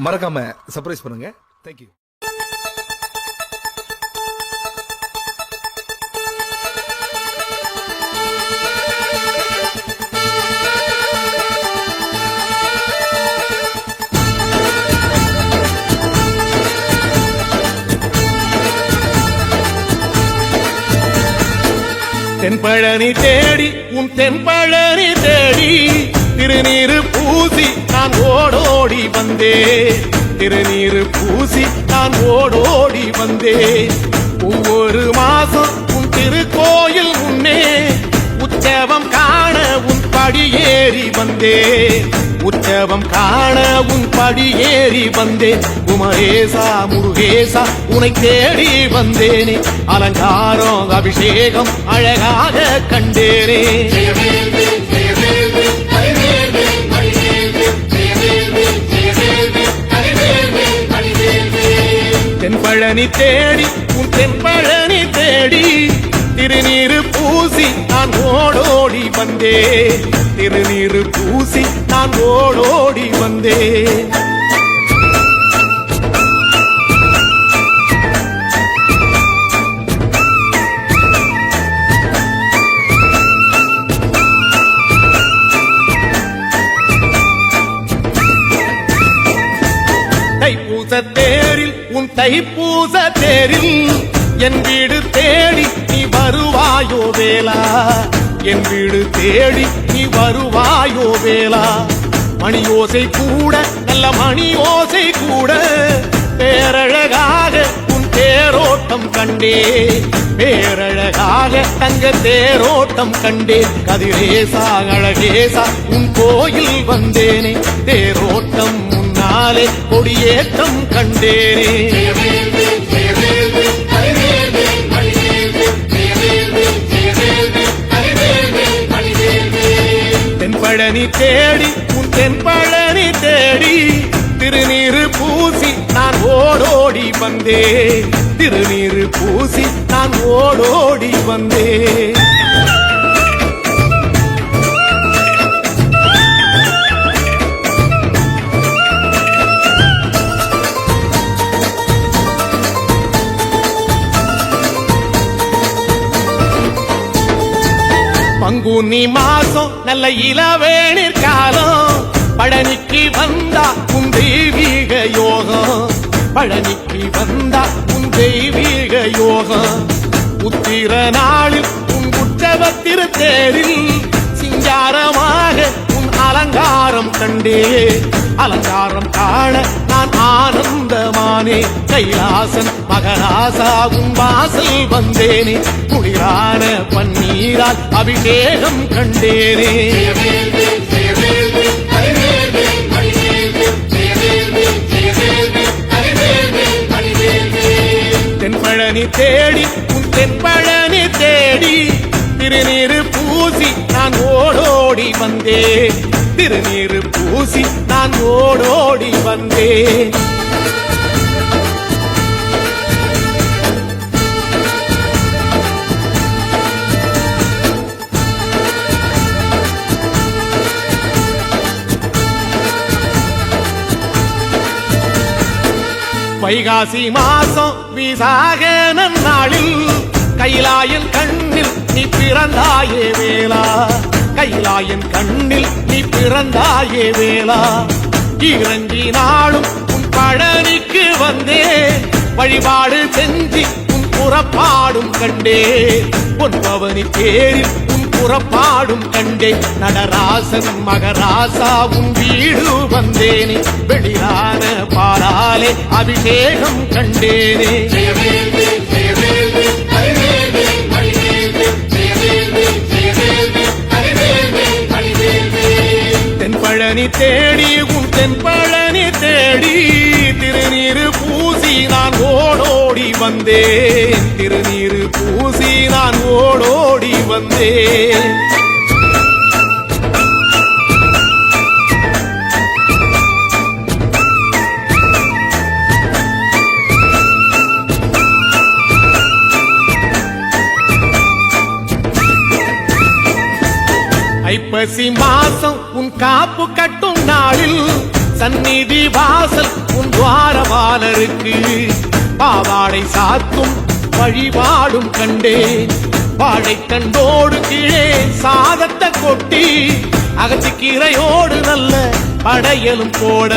மறக்காம சர்ப்ரைஸ் பண்ணுங்க. தேங்க்யூ. தென்பழனி தேடி உன் தென்பழனி தேடி திருநீரு பூசி நான் ஓடோடி வந்தே. திருநீரு பூசி நான் ஓடோடி வந்தே. ஒவ்வொரு மாசம் உன் திருக்கோயில் முன்னே உற்சவம் காண உன் படியேறி வந்தே. உற்சவம் காண உன் படியேறி வந்தேன். குமரேசா முருகேசா உனை தேடி வந்தேனே. அலங்காரம் அபிஷேகம் அழகாக கண்டேனே. தென்பழனி தேடி உன் தென்பழனி தேடி திருநீரு பூசி நான் ஓடோடி வந்தே. திருநீரு பூசி நான் ஓடோடி வந்தே. தைப்பூச தேரில் உன் தைப்பூச தேரில் என் வீடு தேடி நீ வருவாயோ வேளா. என் வீடு தேடி நீ வருவாயோ வேளா. மணியோசை கூட நல்ல மணியோசை கூட பேரழகாக உன் தேரோட்டம் கண்டே. பேரழகாக தங்க தேரோட்டம் கண்டே. கதிரேசா அழகேசா உன் கோயில் வந்தேனே. தேரோட்டம் முன்னாலே கொடியேற்றம் கண்டேனே. தென்பழனி தேடி உன் தென்பழனி தேடி திருநீரு பூசி நான் ஓடோடி வந்தே. திருநீரு பூசி நான் ஓடோடி வந்தே. பங்குனி மாசம் நல்ல இளவேணிற் காலம். பழனிக்கு வந்தா உன் தெய்வீக யோகம். பழனிக்கு வந்தா உன் தெய்வீக யோகம். உத்திர நாளில் உன் உற்சவத்திரு தேரில் சிங்காரமாக உன் அலங்காரம் கண்டே. அலங்காரம் காண நான் ஆனந்தமானே. கைலாசன் மகராசா உன் வாசல் வந்தேனே. குளிரான பன்னீரால் அபிஷேகம் கண்டேனே. தென்பழனி தேடி உன் தென்பழனி தேடி திருநீரு பூசி நான் ஓடோடி வந்தே. திருநீரு பூசி நான் ஓடோடி வந்தே. வைகாசி மாசம் விசாக நாளில் கைலாயன் கண்ணில் நீ பிறந்தாயே வேளா. கைலாயன் கண்ணில் நீ பிறந்தாயே வேளா. இறங்கி நாளும் உன் பழனிக்கு வந்தே. வழிபாடு செஞ்சு உன் புறப்பாடும் கண்டே. பொன்பவனி தேரில் உன் புறப்பாடும் கண்டே. நடராசன் மகராசா உன் வீடு வந்தேனே. வெளியான பாலாலே அபிஷேகம் கண்டேனே. தென்பழனி தேடி உன் தென்பழனி தேடி திருநீரு பூசி நான் ஓடோடி வந்தேன். திருநீரு பூசி நான் ஓடோடி வந்தேன். ஐப்பசி மாசம் உன் காப்பு கட்டும் நாளில் சந்நிதி வாசல் உன் துவாரபாலருக்கு பாவாடை சாத்தும் வழிபாடும் கண்டேன். வாழைத்தண்டோடு கீழே சாதத்தை கொட்டி அகத்திக்கீரையோடு நல்ல படையலும் போட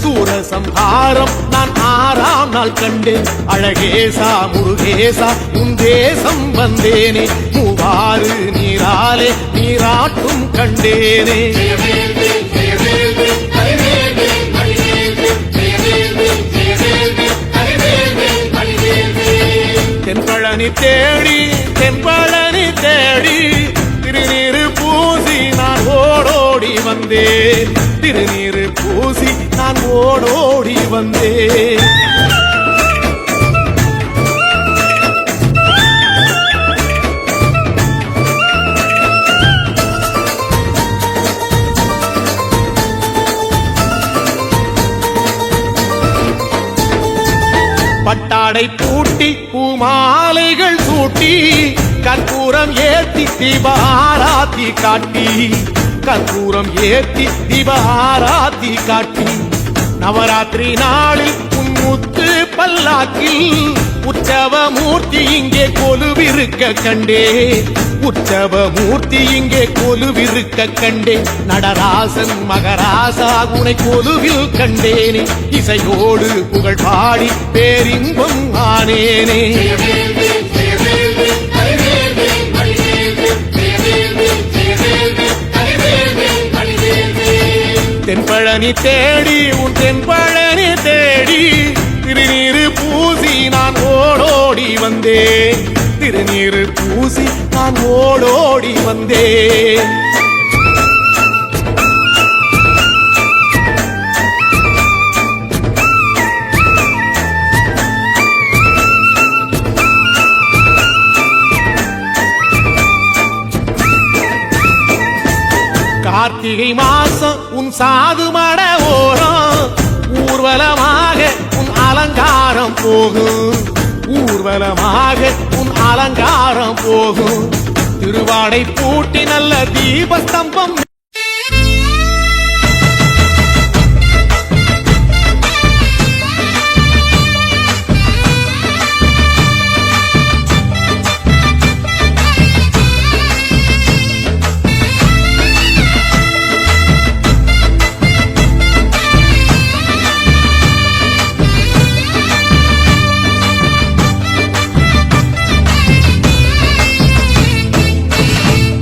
சூரசம்ஹாரம் நான் 6ஆம் நாள் கண்டேன். அழகேசா முருகேசா உன் தேசம் வந்தேனே, மூவாறு நீராலே நீராட்டும் கண்டேனே. தென்பழனி தேடி தென்பழனி தேடி திருநீரு பூசி நான் ஓடோடி வந்தேன். திருநீரு பூசி நான் ஓடோடி வந்தேன். பட்டாடை பூட்டி பூமாலைகள் சூட்டி கற்பூரம் ஏத்தி தீபாராத்தி காட்டி கற்பூரம் ஏத்தி தீபாராத்தி காட்டி நவராத்திரி நாளில் முத்து பல்லாக்கில் உற்சவ மூர்த்தி இங்கே கொலுவிருக்க கண்டே. உற்சவ மூர்த்தி இங்கே கொலுவிருக்க கண்டே. நடராசன் மகராசா உனை கொலுவில் கண்டேனே. இசையோடு புகழ் பாடி பேரின்பம் ஆனேனே. தென்பழனி தேடி உன் தென்பழனி தேடி திருநீரு பூசி நான் ஓடோடி வந்தேன். திருநீரு பூசி நான் ஓடோடி வந்தேன். கார்த்திகை மாசம் உன் சாது மட ஓரம் ஊர்வலமாக உன் அலங்காரம் போகும். ஊர்வலமாக உன் அலங்காரம் போகும். திருவாடை பூட்டி நல்ல தீபஸ்தம்பம்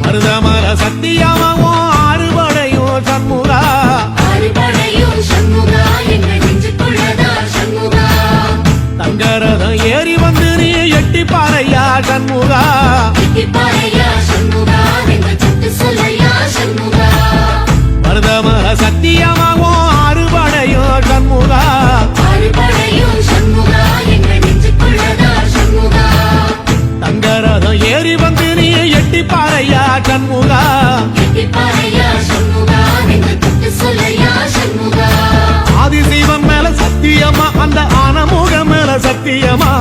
மருதமர சத்தியமாவோ அறுபடையோ சண்முகா. அறுபடையும் சண்முகா எங்கள் நெஞ்சுக்குள்ளதா சண்முகா. தங்கரதம் ஏறி வந்து நீ எட்டி பாறையா சண்முகா. எட்டி பாறையா சண்முகா எங்கள் சுட்டு சொல்லையா சண்முகா. மருதமர சத்தியமாவோ அறுபடையோ சண்முகா. அறுபடையும் சண்முகா எங்கள் நெஞ்சுக்குள்ளதா சண்முகா. தங்கரதம் ஏறி வந்து நீ எட்டி பாறையா சண்முகா. எட்டி பாறையா சண்முகா எங்கள் சுட்டு சொல்லையா சண்முகா. ஆதிசைவம் மேல சத்தியமா அந்த ஆனமுக மேல சத்தியமா.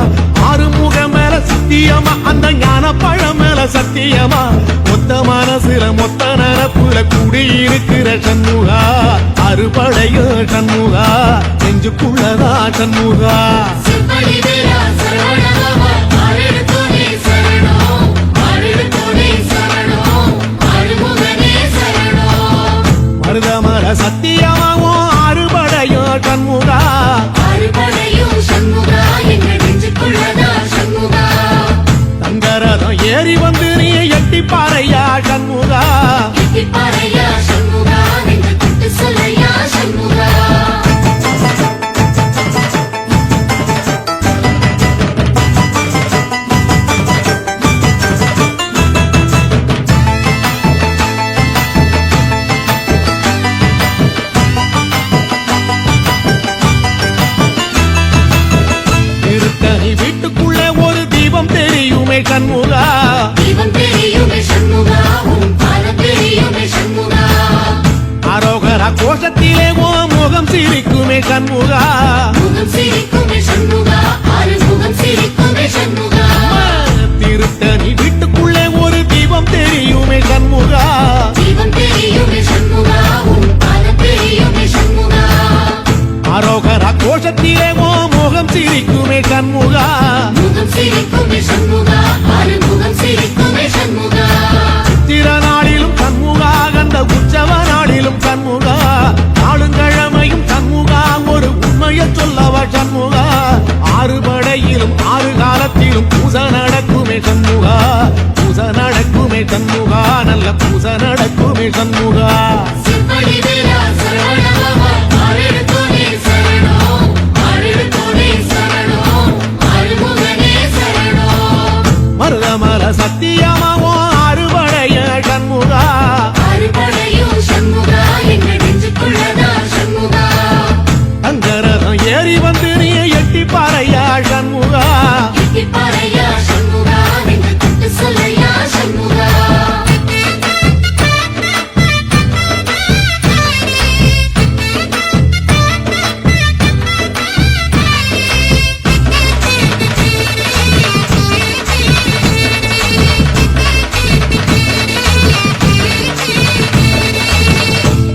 ஆறுமுக மேல சத்தியமா அந்த ஞான பழம் மேல சத்தியமா. மொத்த மனசுல மொத்த நரப்புல குடியிருக்கிற சண்முகா. அறுபடையோ சண்முகா நெஞ்சுக்குள்ளதா சண்முகா. சிவபலி வீரா சரவணபவா ஆரெடுத்தோனே சரணம். ஆரெடுத்தோனே சரணம். ஆறுமுகனே சரணம். மருதமர சத்தியமாவோ அறுபடையோ சண்முகா. அறுபடையும் சண்முகா எங்கள் நெஞ்சுக்குள்ளதா சண்முகா. தங்கரதம் ஏறி வந்து நீ எட்டி பாறையா சண்முகா. எட்டி பாறையா சண்முகா எங்கள் சுட்டு சொல்லையா சண்முகா. திருத்தணி வீட்டுக்குள்ள ஒரு தீபம் தெரியுமே சண்முகா. தீபம் தெரியுமே சண்முகா உன் பாதம் தெரியுமே சண்முகா. அரோகரா கோஷத்திலே ஓ முகம் சிரிக்குமே சண்முகா. முகம் சிரிக்குமே சண்முகா. ஆறுமுகம் சிரிக்குமே சண்முகா. திருத்தணி வீட்டுக்குள்ளே ஒரு தீபம் தெரியுமே சண்முகா. தீபம் தெரியுமே சண்முகா உன் பாதம் தெரியுமே சண்முகா. சிரிக்குமே சண்முகா முகம் சிரிக்குமே சண்முகா ஆறுமுகம் சிரிக்குமே சண்முகா சித்திர நாளிலும் சண்முகா கந்த உற்சவ நாளிலும் சண்முகா நாளுங்கிழமையும் சண்முகா ஒரு உண்மையை சொல்லவா சண்முகா ஆறு படையிலும் ஆறு காலத்திலும் பூசை நடக்குமே சண்முகா பூசை நடக்குமே சண்முகா நல்ல பூசை நடக்குமே சண்முகா சிற்படி வீரா சரவணபவா ஆறெழுத்தோனே சரணம் ஆறெழுத்தோனே சரணம் ஆறுமுகனே சரணம் மருதமர சத்தியமாவோ அறுபடைய சண்முகா அறுபடையும் சண்முகா எங்க நெஞ்சுக்குள்ளதா சண்முகா அங்கரதம் ஏறி வந்து நீ எட்டி பாறையா சண்முகா எட்டிப்பாறையா சண்முகா எங்க தொட்டு சொல்லையா சண்முகா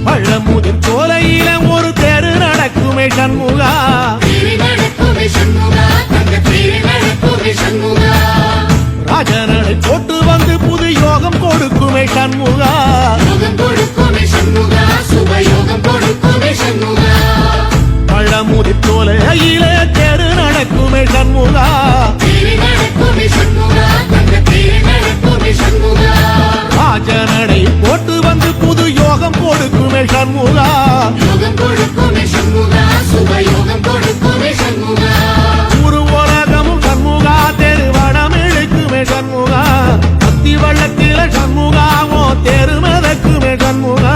பழமுதிர் கோலையில ஒரு தெரு நடக்குமே சண்முகா தேரி நடக்குமே சண்முகா தங்க தேரி நடக்குமே சண்முகா ராஜனடை போட்டு வந்து புது யோகம் கொடுக்குமே சண்முகா யோகம் கொடுக்குமே சண்முகா சுபயோகம் கொடுக்குமே சண்முகா பழமுதிர் கோலையில தெரு நடக்குமே சண்முகா தேரி நடக்குமே சண்முகா தங்க தேரி நடக்குமே சண்முகா ராஜனடை போட்டு வந்து புது யோகம் கொடுக்குமே சண்முகா யோகம் கொடுக்குமே சண்முகா சுபயோகம் கொடுக்குமே சண்முகா ஒரு உலகமும் சண்முகா தெரு வடம் இழுக்குமே சண்முகா அத்தி வள்ளத்தில சண்முகாவோ தெரு மதக்குமே சண்முகா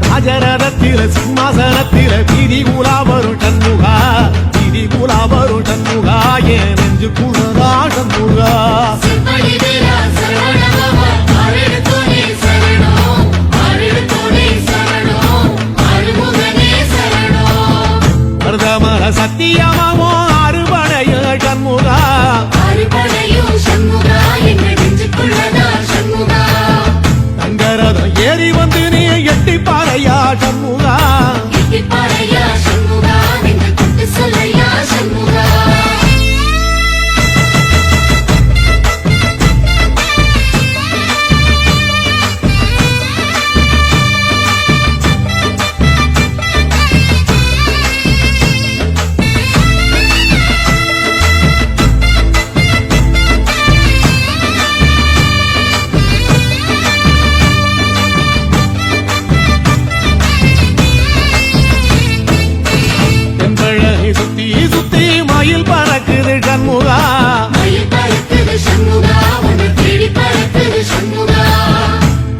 ராஜரதத்தில சிம்மாசனத்தில வீதி உலா வரும் சண்முகா வீதி உலா வரும் சண்முகா என் நெஞ்சு குளரா சண்முகா சிற்படி வீரா சரவணபவா ஆறெழுத்தோனே சரணம் ஆறெழுத்தோனே சரணம் ஆறுமுகனே சரணம் மருதமர சத்தியமாவோ அறுபடைய சண்முகா அறுபடையும் சண்முகா எங்க நெஞ்சுக்குள்ளதா சண்முகா தங்கரதம் ஏறி வந்து நீ எட்டி பாறையா சண்முகா எட்டிப்பாறையா சண்முகா எங்க தொட்டு சொல்லையா சண்முகா தென்பழனி சுத்தி சுத்தி மயில் பறக்குது சண்முகா மயில் பறக்குது சண்முகா உன்னை தேடி பறக்குது சண்முகா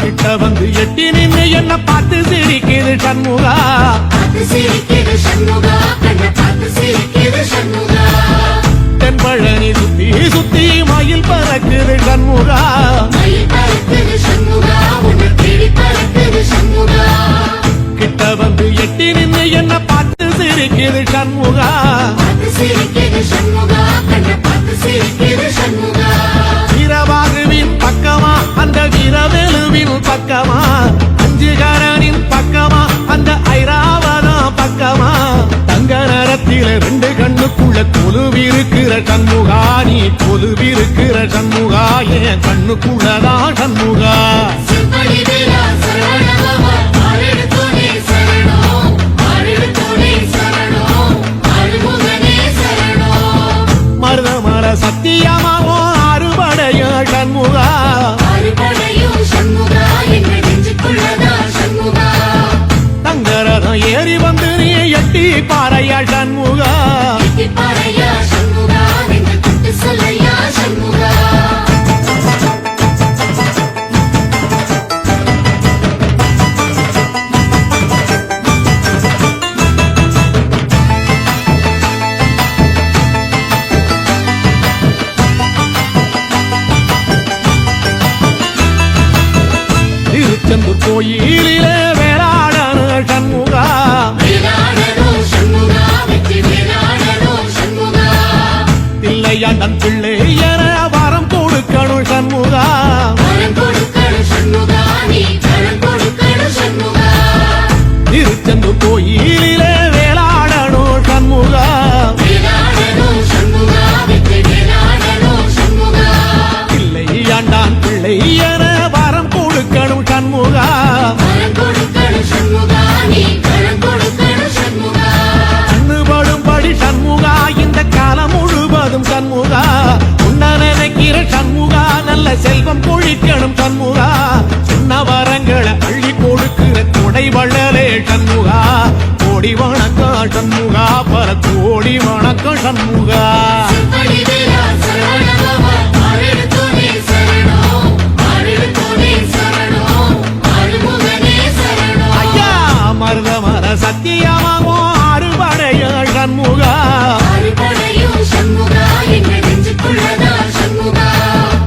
கிட்ட வந்து எட்டி நின்று என்ன பார்த்து சிரிக்குது சண்முகா பார்த்து சிரிக்குது சண்முகா கண்ணை பார்த்து சிரிக்குது சண்முகா தென்பழனி சுத்தி சுத்தி மயில் பறக்குது சண்முகா மயில் பறக்குது சண்முகா உன்னை தேடி பறக்குது சண்முகா கிட்ட வந்து எட்டி நின்று என்ன பார்த்து சிரிக்குது சண்முகா பார்த்து சிரிக்குது சண்முகா கண்ணை பார்த்து சிரிக்குது சண்முகா வீரபாகுவின் பக்கமா அந்த வீரவேலுவின் பக்கமா அஞ்சுகரனின் பக்கமா அந்த ஐராவதம் பக்கமா தங்க நரத்தில ரெண்டு கண்ணுக்குள்ள கொலுவிருக்கிற சண்முகா நீ கொலுவிருக்கிற சண்முகா என் கண்ணுக்குள்ளதான் சண்முகா சிற்படி வீரா சரவணபவா ஆறெழுத்தோனே சரணம் ஆறெழுத்தோனே சரணம் ஆறுமுகனே சரணம் மருதமர சத்தியமாவோ அறுபடைய சண்முகா அறுபடையும் சண்முகா எங்க நெஞ்சுக்குள்ளதா சண்முகா தங்கரதம் ஏறி வந்து நீ எட்டி பாறையா சண்முகா எட்டிப்பாறையா சண்முகா எங்க தொட்டு சொல்லையா சண்முகா திருச்செந்தூர் கோயிலிலே வேளாடன சண்முகா வேளாடனும் சண்முகா வெற்றி வேளாடனும் சண்முகா தில்லையாண்டன் பிள்ளை என வரம் கொடுக்கணும் சண்முகா வரம் கொடுக்கணும் சண்முகா நீ வரம் கொடுக்கணும் சண்முகா திருச்செந்தூர் கோயிலிலே வேளாடணும் சண்முகா வேளாடனும் சண்முகா சொன்ன வரங்களை அள்ளி கொடுக்கிற கொடை வள்ளலே சண்முகா கோடி வணக்கம் சண்முகா பல கோடி வணக்கம் சண்முகா செம்படி வேலா சரவணபவா ஆரெடுத்தோனே சரணம் ஆரெடுத்தோனே சரணம் ஆறுமுகனே சரணம் ஐயா மருதமர சத்தியமாவோ அறுபடைய சண்முகா அறுபடையும் சண்முகா எங்க நெஞ்சுக்குள்ளதா சண்முகா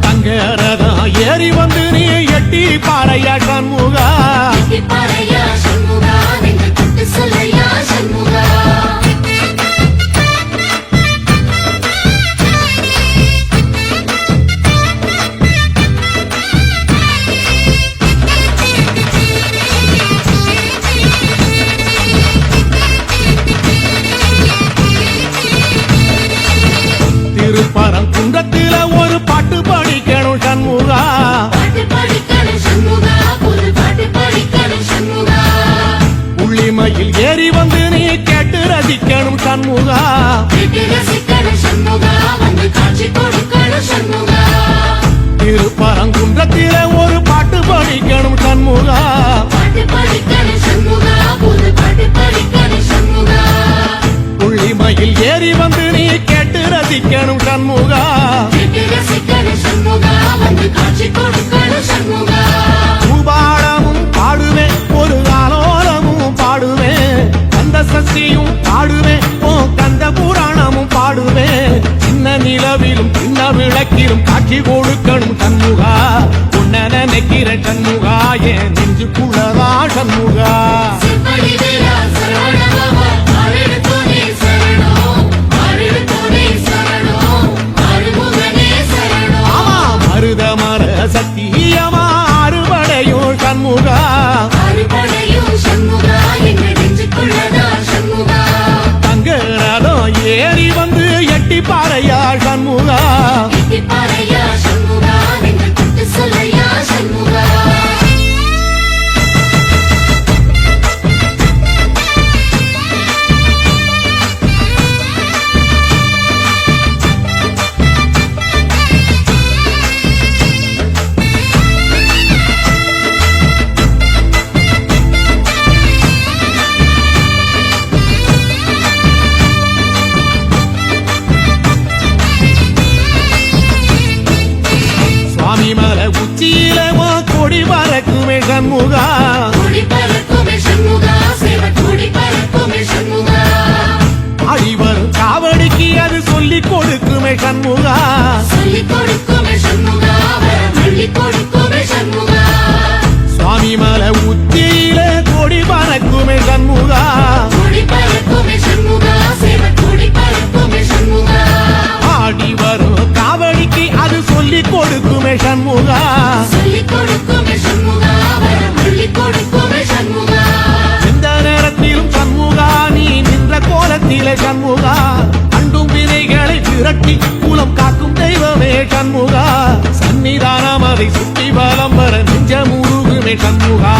தங்கரதா ஏறி வந்து நீ எட்டி பாறையா சண்முகா பாறையா சண்முகா நெஞ்சு தொட்டு சொல்லையா சண்முகா திருப்பரங்குன்றத்தில ஒரு பாட்டு படிக்கணும் சண்முகா பாட்டு படிக்கணும் சண்முகா புது பாட்டு படிக்கணும் சண்முகா உள்ளிமையில் ஏறி வந்து நீ கேட்டு ரசிக்கணும் சண்முகா கேட்டு ரசிக்கணும் சண்முகா வந்து காட்சி கொடுக்கணும் சண்முகா திருப்பரங்குன்றத்தில ஒரு பாட்டு படிக்கணும் சண்முகா பாட்டு படிக்கணும் சண்முகா புது பாட்டு படிக்கணும் சண்முகா உள்ளிமையில் ஏறி வந்து நீ கேட்டு ரசிக்கணும் சண்முகா கேட்டு ரசிக்கணும் சண்முகா வந்து காட்சி கொடுக்கணும் சண்முகா பூபாடமும் பாடுவேன் ஒரு ஆலோலமும் பாடுவேன் கந்த சக்தியும் பாடுவேன் ஓ கந்த புராணமும் பாடுவேன் சின்ன நிலவிலும் சின்ன விளக்கிலும் காட்சி கொடுக்கணும் சண்முகா உன்ன நினைக்கிற சண்முகா என் நெஞ்சுக்குள்ளதா சண்முகா செம்படி வேலா சரவணபவா ஆரெடுத்தோனே சரணம் ஆரெடுத்தோனே சரணம் ஆறுமுகனே சரணம் ஆமா மருதமர சத்தியமா அறுபடையும் சண்முகா அறுபடையும் சண்முகா எங்க நெஞ்சுக்குள்ளதா சண்முகா தங்கரதம் ஏறி வந்து எட்டி பாறையா சண்முகா பாறையா சண்முகா நெஞ்சு தொட்டு சொல்லையா சண்முகா சுவாமி மலை உச்சியில உன் கொடி பறக்குமே சண்முகா கூடி பறக்குமே சண்முகா சேவ கூடி பறக்குமே சண்முகா ஆடி வரும் காவடிக்கு அது சொல்லி கொடுக்குமே சண்முகா சொல்லிக் கொடுக்குமே சண்முகா வரம் அள்ளி கொடுக்குமே சண்முகா சுவாமி மலை உச்சியில கொடி பறக்குமே சண்முகா கூடி பறக்குமே சண்முகா சேவ கூடி பறக்குமே சண்முகா ஆடி வரும் காவடிக்கு அது சொல்லி கொடுக்குமே சண்முகா சொல்லிக் கொடுக்குமே சண்முகா வரம் அள்ளி கொடுக்குமே சண்முகா எந்த நேரத்திலும் சண்முகா நீ நின்ற கோலத்திலே சண்முகா அண்டும் வினைகளை விரட்டி குலம் காக்கும் தெய்வமே சண்முகா சன்னிதானம் அதை சுற்றி பலம் வர நெஞ்ச முருகுமே சண்முகா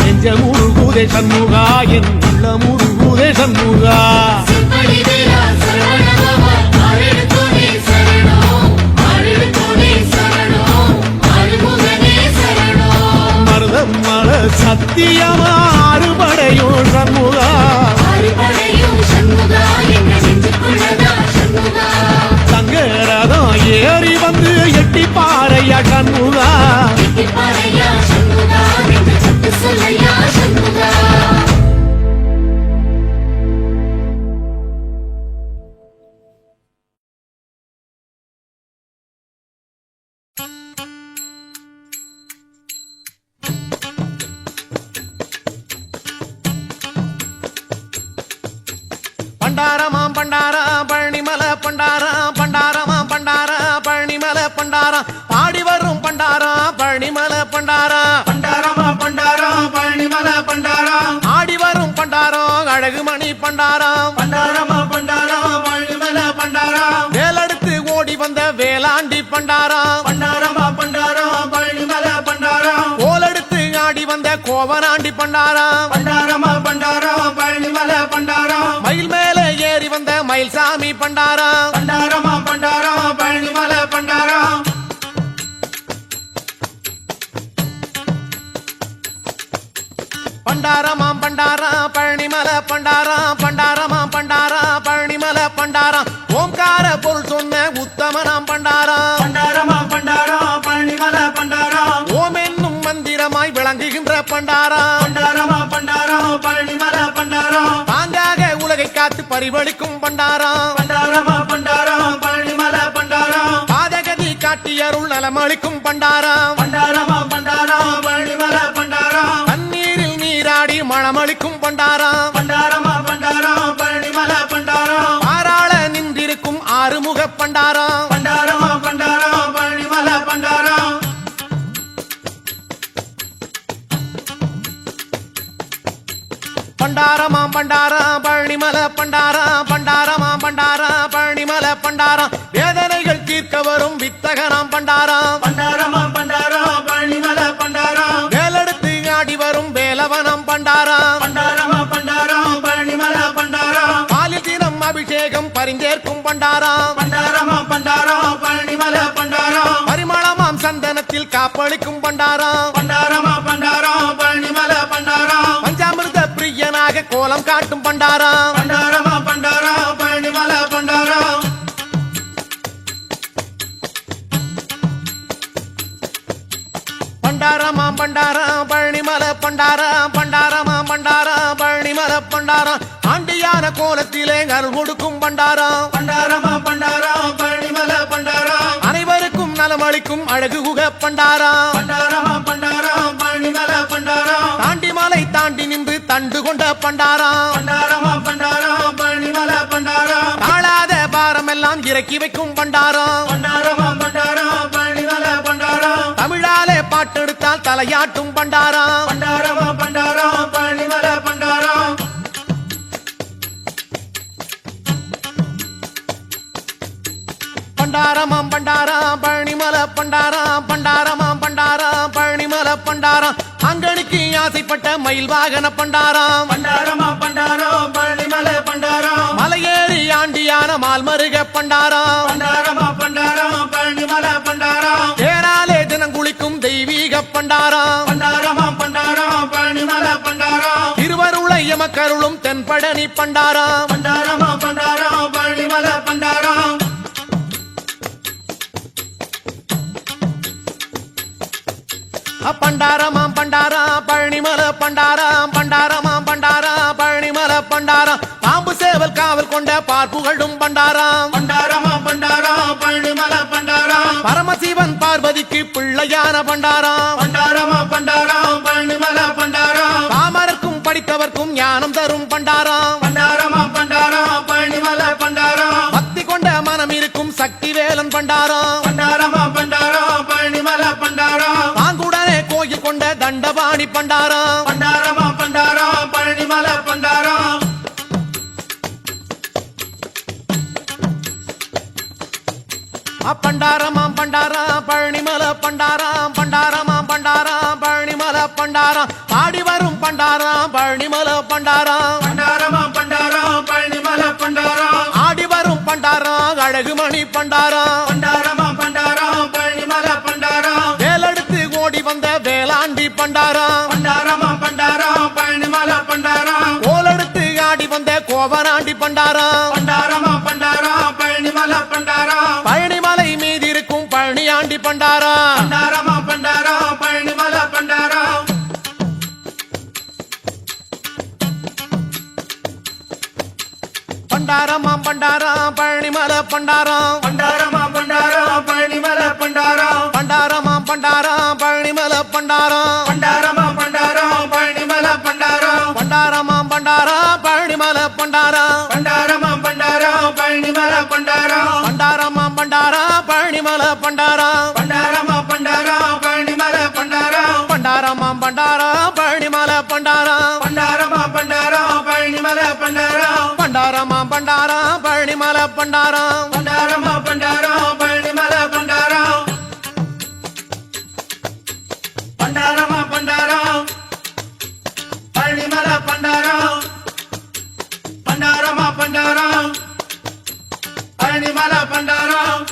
நெஞ்ச முருகுதே சண்முகா என் உள்ள முருகுதே சண்முகா செம்படி வேலா சரவணபவா ஆரெடுத்தோனே சரணம் ஆரெடுத்தோனே சரணம் ஆறுமுகனே சரணம் மருதம் மல சத்தியமா அறுபடையும் சண்முகா அறுபடையும் சண்முகா எங்க நெஞ்சுக்குள்ளதா சண்முகா தங்கரதம் ஏறி வந்து எட்டி பாறையா சண்முகா பாறையா சண்முகா நெஞ்சு தொட்டு சொல்லையா சண்முகா பண்டாரமாம் பண்டாரா பழனிமலை பண்டாரா பண்டாரமாம் பண்டாரா பழனிமலை பண்டாரா பாடி வரும் பண்டாரா பழனிமலை பண்டாரா பண்டாரமா பண்டாரா பழனிமலை பண்டாரா ஆடி வரும் பண்டாரோ அழகுமணி பண்டாரா பண்டாரமா பண்டாரா பழனிமலை பண்டாரா வேலெடுத்து ஓடி வந்த வேளாண்டி பண்டாரா பண்டாரமா பண்டாரா பழனிமலை பண்டாரா கோலெடுத்து ஆடி வந்த கோவனாண்டி பண்டாரா பண்டாரமா பண்டாரா பழனிமலை பண்டாரா மயில் மேலே ஏறி வந்த மயில்சாமி பண்டாரா பண்டாரமா பண்டாரா பழனிமலை பண்டாரா பண்டாரா பழனிமல பண்டாரா பண்டாரமா பண்டாரா பழனிமல பண்டாரா ஓம்கார பொருள் சொன்ன உத்தமனாம் பண்டாரா பண்டாரமா பண்டாரம் பழனிமல பண்டாரம் ஓம் என்னும் மந்திரமாய் விளங்குகின்ற பண்டாரா பண்டாரமா பண்டாரம் பழனிமல பண்டாரம் பாங்காக உலகை காத்து பரிவளிக்கும் பண்டாரா பண்டாரமா பண்டாரம் பழனிமல பண்டாரம் பாதகதி காட்டி அருள் நலமளிக்கும் பண்டாரா பண்டாரமா பண்டாரம் பழனிமல பண்டாரம் தண்ணீரில் நீராடி மணமளிக்கும் பண்டாரா பண்டாரமா பண்டாரம் பழனிமல பண்டாரம் பாராள நின்றிருக்கும் ஆறுமுக பண்டாரா பண்டாரமா பண்டாரம் பழனிமல பண்டாரம் பண்டாரமாம் பண்டாரா பழனிமல பண்டாரா பண்டாரமா பண்டாரா பழனிமல பண்டாரா வேதனைகள் தீர்க்க வரும் வித்தகனாம் பண்டாரா பண்டாரமா பண்டாரம் பழனிமல பண்டாரம் வேலெடுத்து ஆடி வரும் வேலவனம் பண்டாரா பண்டாரமா பண்டாரம் பழனிமல பண்டாரம் பாலில் தினம் அபிஷேகம் பரிந்தேற்கும் பண்டாரா பண்டாரமா பண்டாரம் பழனிமல பண்டாரம் பரிமளமாம் சந்தனத்தில் காப்பளிக்கும் பண்டாரா பண்டாரமா பண்டாரம் பழனிமல பண்டாரம் பஞ்சாமிர்த பிரியனாக கோலம் காட்டும் பண்டாரா பண்டாரமா பண்டாரம் பழனிமல பண்டாரம் பண்டாரமாம் பண்டாரா பழனிமல பண்டாரா பண்டாரமாம் பண்டாரா பழனிமல பண்டாரா ஆண்டியான கோலத்திலே அருள் கொடுக்கும் பண்டாரா பண்டாரமா பண்டாரம் பழனிமல பண்டாரம் அனைவருக்கும் நலமளிக்கும் அழகு குக பண்டாரா பண்டாரமா பண்டாரம் பழனிமல பண்டாரம் தாண்டி மலை தாண்டி நின்று தண்டு கொண்ட பண்டாரா பண்டாரமா பண்டாரம் பழனிமல பண்டாரம் தாழாத பாரமெல்லாம் இறக்கி வைக்கும் பண்டாரா பண்டாரமா பண்டாரம் பழனிமல பண்டாரம் தமிழாலே பாட்டெடுத்தால் தலையாட்டும் பண்டாரா பண்டாரமா பண்டாரம் பழனிமல பண்டாரம் பண்டாரமாம் பண்டாரா பழனிமல பண்டாரா பண்டாரமாம் பண்டாரா பழனிமல பண்டாரா அங்கனுக்கு ஆசைப்பட்ட மயில் வாகன பண்டாரா பண்டாரமா பண்டாரம் பழனிமல பண்டாரம் மலையேறி ஆண்டியான மால்மருக பண்டாரா பண்டாரமா பண்டாரம் பழனிமல பண்டாரம் தேராலே தினம் குளிக்கும் தெய்வீக பண்டாரா பண்டாரமா பண்டாரம் பழனிமல பண்டாரம் திருவருளை எமக்கருளும் தென்பழனி பண்டாரா பண்டாரமா பண்டாரம் பழனிமல பண்டாரம் பண்டாரமாம் பண்டாரா பழனிமல பண்டாரா பண்டாரமாம் பண்டாரா பழனிமல பண்டாரா பாம்பு சேவல் காவல் கொண்ட பார்ப்புகழும் பண்டாரா பண்டாரமா பண்டாரம் பழனிமல பண்டாரம் பரமசிவன் பார்வதிக்கு பிள்ளையான பண்டாரா பண்டாரமா பண்டாரம் பழனிமல பண்டாரம் பாமரர்க்கும் படித்தவர்க்கும் ஞானம் தரும் பண்டாரா பண்டாரமா பண்டாரம் பழனிமல பண்டாரம் பக்தி கொண்ட மனம் இருக்கும் சக்தி வேலன் பண்டாரா பண்டாரமா பண்டாரம் பழனிமல பண்டாரம் பாங்குடனே கோயில் கொண்ட தண்டபாணி பண்டாரா பண்டாரமா பண்டாரம் பழனிமல பண்டாரம் பண்டாரமாம் பண்டாரா பழனிமல பண்டாரா பண்டாரமாம் பண்டாரா பழனிமல பண்டாரா பாடி வரும் பண்டாரா பழனிமல பண்டாரா பண்டாரமா பண்டாரம் பழனிமல பண்டாரம் ஆடி வரும் பண்டாரா அழகுமணி பண்டாரா பண்டாரமா பண்டாரம் பழனிமல பண்டாரம் வேலெடுத்து ஓடி வந்த வேளாண்டி பண்டாரா பண்டாரமா பண்டாரம் பழனிமல பண்டாரம் கோலெடுத்து ஆடி வந்த கோவனாண்டி பண்டாரா பண்டாரமா பண்டாரம் பழனிமல பண்டாரம் பழனிமலை மீது இருக்கும் பழனியாண்டி பண்டாரா பண்டாரமா பண்டாரம் பழனிமல பண்டாரம் பண்டாரமாம் பண்டாரா பழனிமல பண்டாரா பண்டாரமா பண்டாரம் பழனிமல பண்டாரம் பண்டாரமாம் பண்டாரா பழனிமல பண்டாரா பண்டாரமா பண்டாரம் பழனிமல பண்டாரம் பண்டாரமாம் பண்டாரா பழனிமல பண்டாரா பண்டாரமா பண்டாரம் பழனிமல பண்டாரம் பண்டாரமாம் பண்டாரா பழனிமல பண்டாரா பண்டாரமா பண்டாரம் பழனிமல பண்டாரம் பண்டாரமாம் பண்டாரா பழனிமல பண்டாரா பண்டாரமா பண்டாரம் பழனிமல பண்டாரம் பண்டாரமாம் பண்டாரா பழனிமல பண்டாரா பண்டாரமா பண்டாரம் பழனிமல பண்டாரம் பண்டாரமா பண்டாரம் பழனிமல பண்டாரம் பண்டாரமா பண்டாரம் பழனிமல பண்டாரம்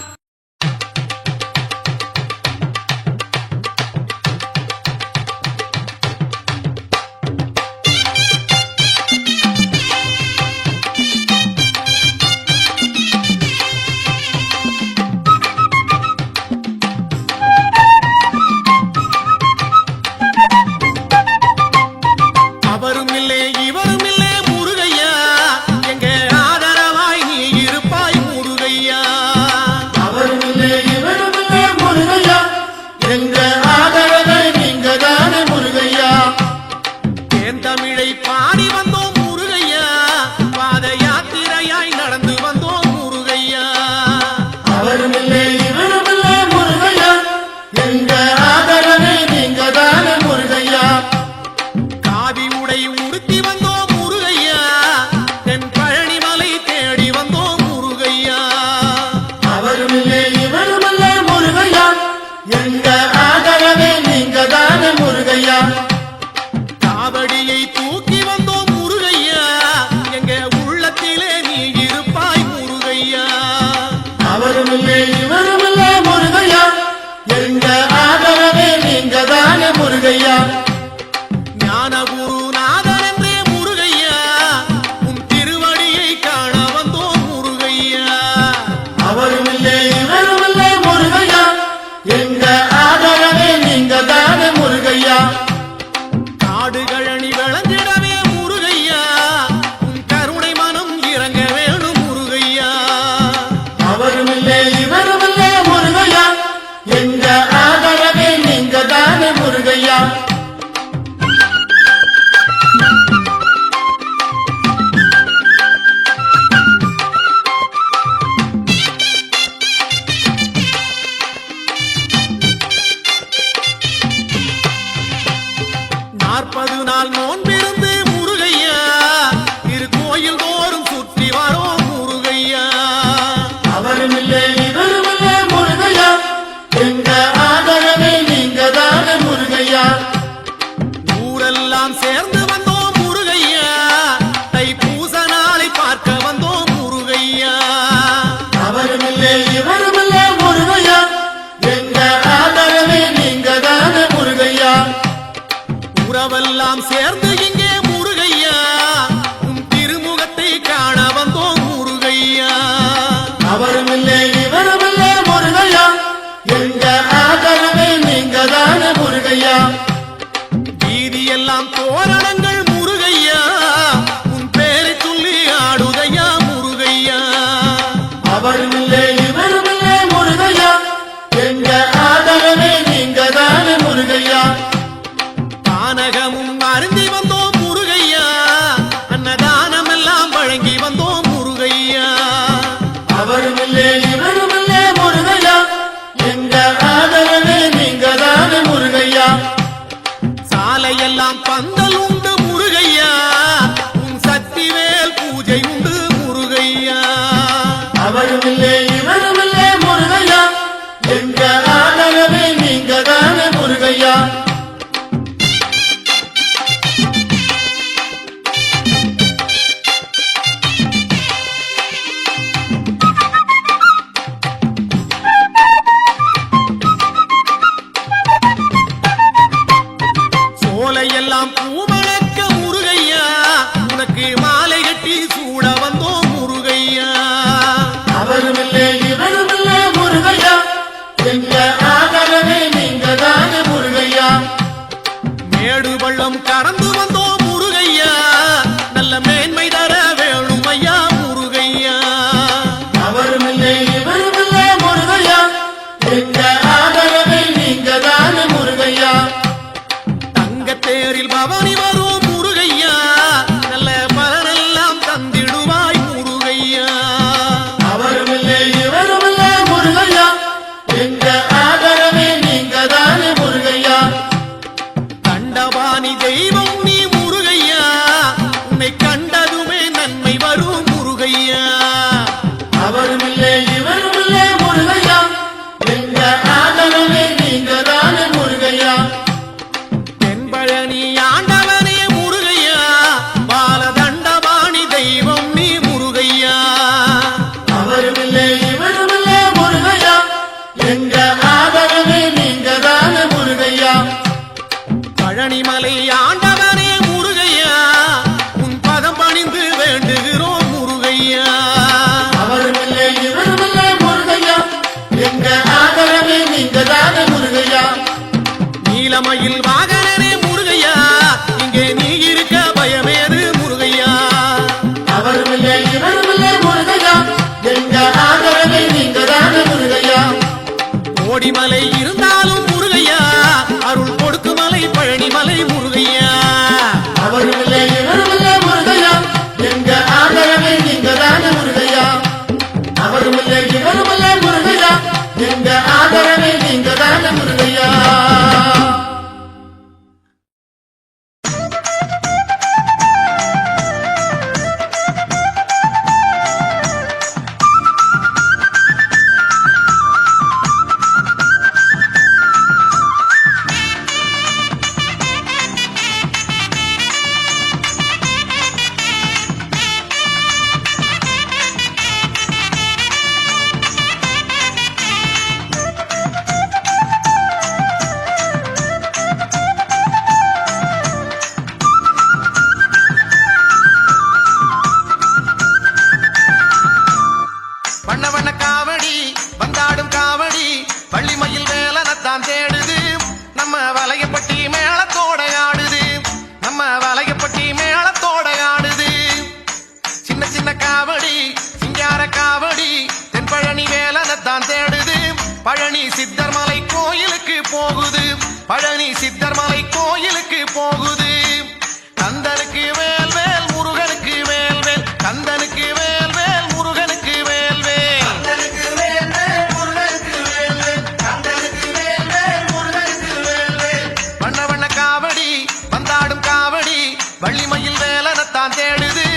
எங்க ஆதரவே நீங்க தானே முருகையா என் தமிழை பாடி வந்தோம் முருகையா பாத யாத்திரையாய் நடந்து வந்தோம் முருகையா அவரும் இல்லை இவரும் இல்லை முருகையா எங்க ஆதரவே நீங்க தானே முருகையா காவி உடை உடுத்தி வந்தோம் முருகையா தென் பழனிமலை தேடி வந்தோம் முருகையா அவரும் இல்லை இவரும் இல்லை முருகையா எங்க ஆதரவே நீங்க தானே முருகையா காவடியை தூக்கி வந்தோம் முருகையா எங்க உள்ளத்திலே நீ இருப்பாய் முருகையா அவரும் இல்லை இவரும் இல்லை முருகையா எங்க ஆதரவே நீங்க தானே முருகையா ஞான குருநாதன் என்றே முருகையா உன் திருவடியை காண வந்தோம் முருகையா அவரும் இல்லை இவரும் இல்லை முருகையா எங்க ஆதரவே நீங்க தானே முருகையா காடுகழனி விளங்கிடவே முருகையா உன் கருணை மனம் இறங்க வேணும் முருகையா அவரும் இல்லை இவரும் இல்லை முருகையா எங்க ஆதரவே நீங்க தானே முருகையா நாற்பது நாள் நோன்பிருந்து முருகையா இரு கோயில் தோறும் சுற்றி வரோம் முருகையா அவரும் இல்லை இவரும் இல்லை முருகையா எங்க ஆதரவே நீங்க தானே முருகையா ஊரெல்லாம் சேர்ந்து வந்தோம் முருகையா தைப்பூச நாளை பார்க்க வந்தோம் முருகையா அவரும் இல்லை இவரும் இல்லை முருகையா எங்க ஆதரவே நீங்க தானே முருகையா உறவெல்லாம் சேர்ந்து இங்கே முருகையா உன் திருமுகத்தை காண வந்தோம் முருகையா அவரும் இல்லை இவரும் இல்லை முருகையா எங்க ஆதரவே நீங்க தானே முருகையா வீதியெல்லாம் தோரணங்கள் முருகையா உன் பேரை சொல்லி ஆடுதையா முருகையா அவரும் இல்லை இவரும் இல்லை முருகையா எங்க ஆதரவே நீங்க தானே முருகையா பானகமும் அருந்தி வந்தோம் முருகையா அன்னதானம் எல்லாம் வழங்கி வந்தோம் முருகையா அவரும் இல்லை இவரும் இல்லை முருகையா எங்க ஆதரவே நீங்க தானே முருகையா சாலையெல்லாம் பந்தல் உண்டு முருகையா உன் சக்திவேல் பூஜை உண்டு முருகையா அவரும் இல்லை இவரும் இல்லை முருகையா எங்க ஆதரவே நீங்க தானே முருகையா சோலையெல்லாம் பூமணக்க முருகையா உனக்கு மாலை கட்டி சூட வந்தோம் முருகையா அவரும் இல்லை இவரும் இல்லை முருகையா எங்க ஆதரவே நீங்க தானே முருகையா மேடு பள்ளம் கடந்து வந்தோம் முருகையா நல்ல மேன்மை தர வேணும் ஐயா முருகையா அவரும் இல்லை இவரும் இல்லை முருகையா எங்க ஆதரவே நீங்க தானே முருகையா தங்கத்தேரில் பவனி வரும் முருகையா நல்ல பலனெல்லாம் தந்திடுவாய் முருகையா அவரும் இல்லை இவரும் இல்லை முருகையா எங்க ஆதரவே நீங்க தானே முருகையா கண்டபாணி தெய்வம் நீ முருகையா உன்னை கண்டதுமே நன்மை வரும் முருகையா அவரும் இல்லை இவரும் இல்லை முருகையா எங்க ஆதரவே நீங்க தானே முருகையா தென்பழனி ஆண்டவனே முருகையா பாலதண்டபாணி தெய்வம் நீ முருகையா அவரும் இல்லை இவரும் இல்லை முருகையா எங்க ஆதரவே நீங்க தானே முருகையா பழனிமலை ஆண்டவனே முருகையா உன் பதம் பணிந்து வேண்டுகிறோம் முருகையா அவரும் இல்லை இவரும் இல்லை முருகையா எங்க ஆதரவே நீங்க தானே முருகையா நீலமயில் வாகனனே முருகையா இங்கே நீ இருக்க பயமேது முருகையா அவரும் இல்லை இவரும் இல்லை முருகையா எங்க ஆதரவே நீங்க தானே முருகையா கோடிமலை இருந்தாலும் முருகையா நீங்க தானே முருகையா. வண்ண வண்ண காவடி வந்தாடும் காவடி வள்ளிமயில் வேலனத்தான் தேடுது. நம்ம வலையப்பட்டி மேளத்தோட ஆடுது. நம்ம வலையப்பட்டி மேளத்தோட ஆடுது. சின்ன சின்ன காவடி சிங்கார காவடி தென்பழனி வேலனத்தான் தேடுது. பழனி சித்தர்மலை கோயிலுக்கு போகுது. பழனி சித்தர்மலை கோயிலுக்கு போகுது. கந்தனுக்கு வேல் வேல் முருகனுக்கு வேல் வேல். கந்தனுக்கு வேல் வேல் முருகனுக்கு வேல் வேல். வண்ண வண்ண காவடி வந்தாடும் காவடி வள்ளிமயில் வேலனத்தான் தேடுது.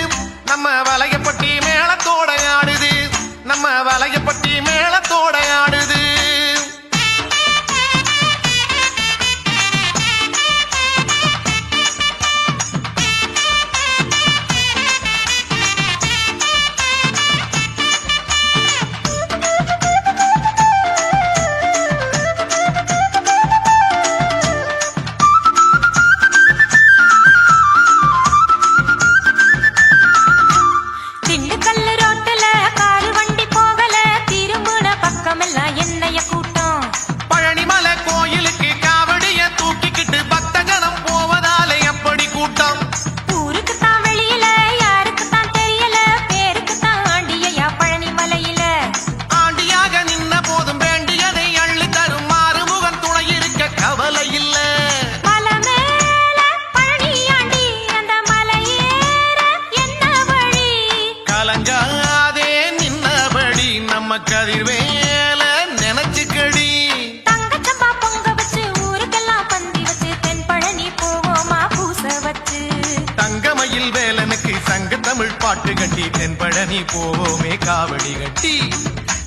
நம்ம வலையப்பட்டி மேளத்தோட ஆடுது. நம்ம வலையப்பட்டி மேளத்தோட ஆடுது. திண்டுக்கல்லு ரோட்டுல காரு வண்டி போகல, திரும்புன பக்கமெல்லாம் என்னைய கூட்டம். பழனிமலை கோயிலுக்கு காவடிய தூக்கிக்கிட்டு பக்த ஜனம் போவதாலே எப்படி கூட்டம். ஊருக்கு தான் வெளியில யாருக்கு தான் தெரியல, பேருக்கு தான் ஆண்டியா பழனி மலையில. ஆண்டியாக நின்ன போதும் வேண்டியதை அள்ளி தரும் மாறுமுகன் துணை இருக்க கவலை இல்ல. மலை மேல பழனி ஆண்டி, அந்த மலையேற என்ன வழி? கலங்காதே நின்னபடி நம்ம கதிர்வேல நினைச்சுக்கடி. தங்கச்சம்பா பொங்க வச்சு ஊருக்கெல்லாம் பந்தி வச்சு தென்பழனி போவோமா பூச வச்சு. தங்கமயில் வேலனுக்கு சங்க தமிழ் பாட்டு கட்டி தென்பழனி போவோமே காவடி கட்டி.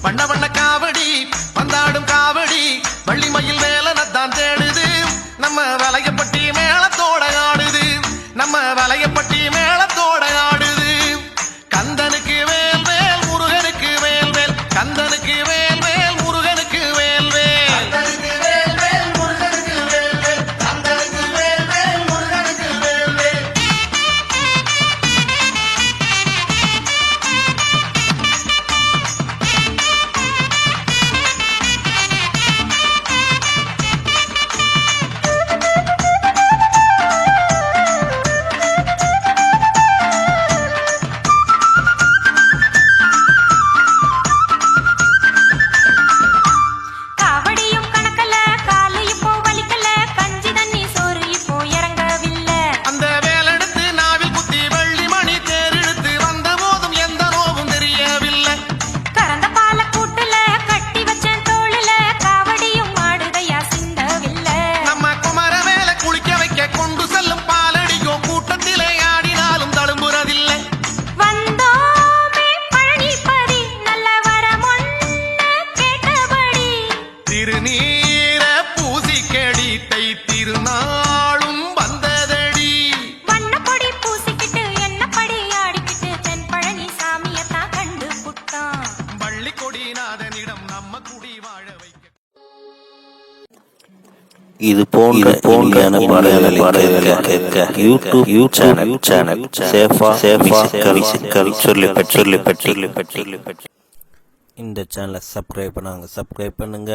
வண்ண வண்ண காவடி வந்தாடும் காவடி வள்ளிமயில் வேலனத்தான் தேடுது. நம்ம வலையப்பட்டி மேளத்தோட ஆடுது. நம்ம வலையப்பட்டி மேளத்தோட ஆடுது. கந்தனுக்கு வேல் வேல் முருகனுக்கு வேல் வேல். கந்தனுக்கு வேல் வேல் முருகனுக்கு வேல் வேல். காவடியும் கணக்கல, காலு இப்போ வலிக்கல, கஞ்சி தண்ணி சோறு இப்போ இறங்கவில்லை. அந்த வேலெடுத்து நாவில் குத்தி வெள்ளிமணி தேரெடுத்து வந்த போதும் எந்த நோவும் தெரியவில்லை. கறந்த பால கூட்டுல கட்டி வச்சேன் தோளுல, காவடியும் மாடுதையா சிந்தவில்லை. நம்ம குமர வேலை குளிக்க வைக்க கொண்டு செல்லும் பாலடியோ கூட்டத்திலே ஆடினாலும் தழும்புறதில்லை. வந்தோமே பழனிபதி, நல்ல வரமொன்னு கேட்டபடி. திருநீர பூசி கெடித்தை திருநாளும் வந்ததடி. வண்ணப்பொடி பூசிக்கிட்டு என்னப்படி ஆடிக்கிட்டு தென்பழனி சாமியத்தான் கண்டு புட்டான். வள்ளி கொடிநாதனிடம் நம்ம குடி வாழ வைக்க. இது போன்ற பாடல்களை கேட்க யூடியூப் சேனல் சேஃபா மியூசிக்கல் சொல்லி பெற்று இந்த சேனலை சப்ஸ்கிரைப் பண்ணுங்க.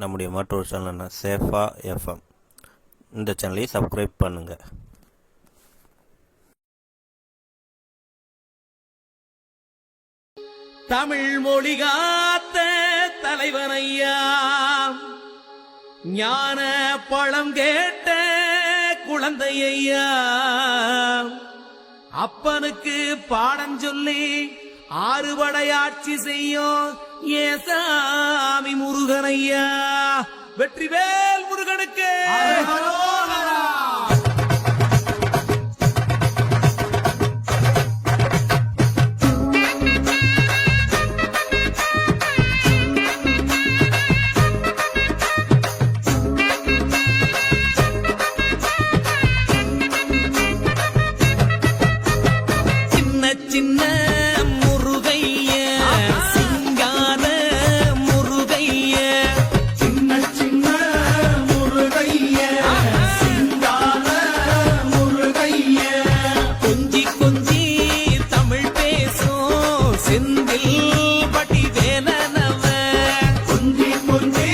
நம்முடைய மற்றொரு சேனல்னா சேஃபா எஃப்எம். இந்த சேனலையும் சப்ஸ்கிரைப் பண்ணுங்க. தமிழ் மொழி காத்த தலைவனையா, ஞான பழம் கேட்ட குழந்தையா, அப்பனுக்கு பாடம் சொல்லி ஆறுபடை ஆட்சி செய்யும் ஏசாமி முருகனையா. வெற்றிவேல் முருகனுக்கு சின்ன சின்ன முருகைய சிங்கார முருகைய சின்ன சின்ன முருகைய சிங்கார முருகைய கொஞ்சி கொஞ்சி தமிழ் பேசும் செந்தில் வடிவேலனவ கொஞ்சி கொஞ்சி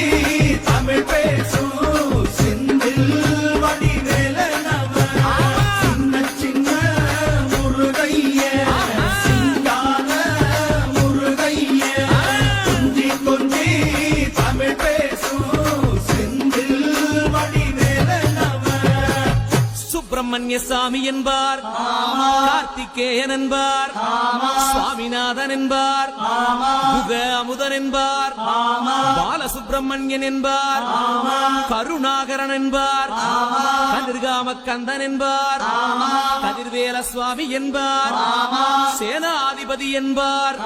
தமிழ் பேசும் செந்தில் வடிவேலனவ சின்ன சின்ன முருகைய சிங்கார முருகைய கொஞ்சி கொஞ்சி தமிழ் பேசும் செந்தில் வடிவேலனவ சுப்பிரமணிய சாமி என்பார் கார்த்திகேயன் என்பார் சுவாமிநாதன் என்பார் குக அமுதன் என்பார் பாலசுப்பிரமணியன் என்பார் கருணாகரன் என்பார் கதிர்காம கந்தன் என்பார் கதிர்வேல சுவாமி என்பார் சேனாதிபதி என்பார்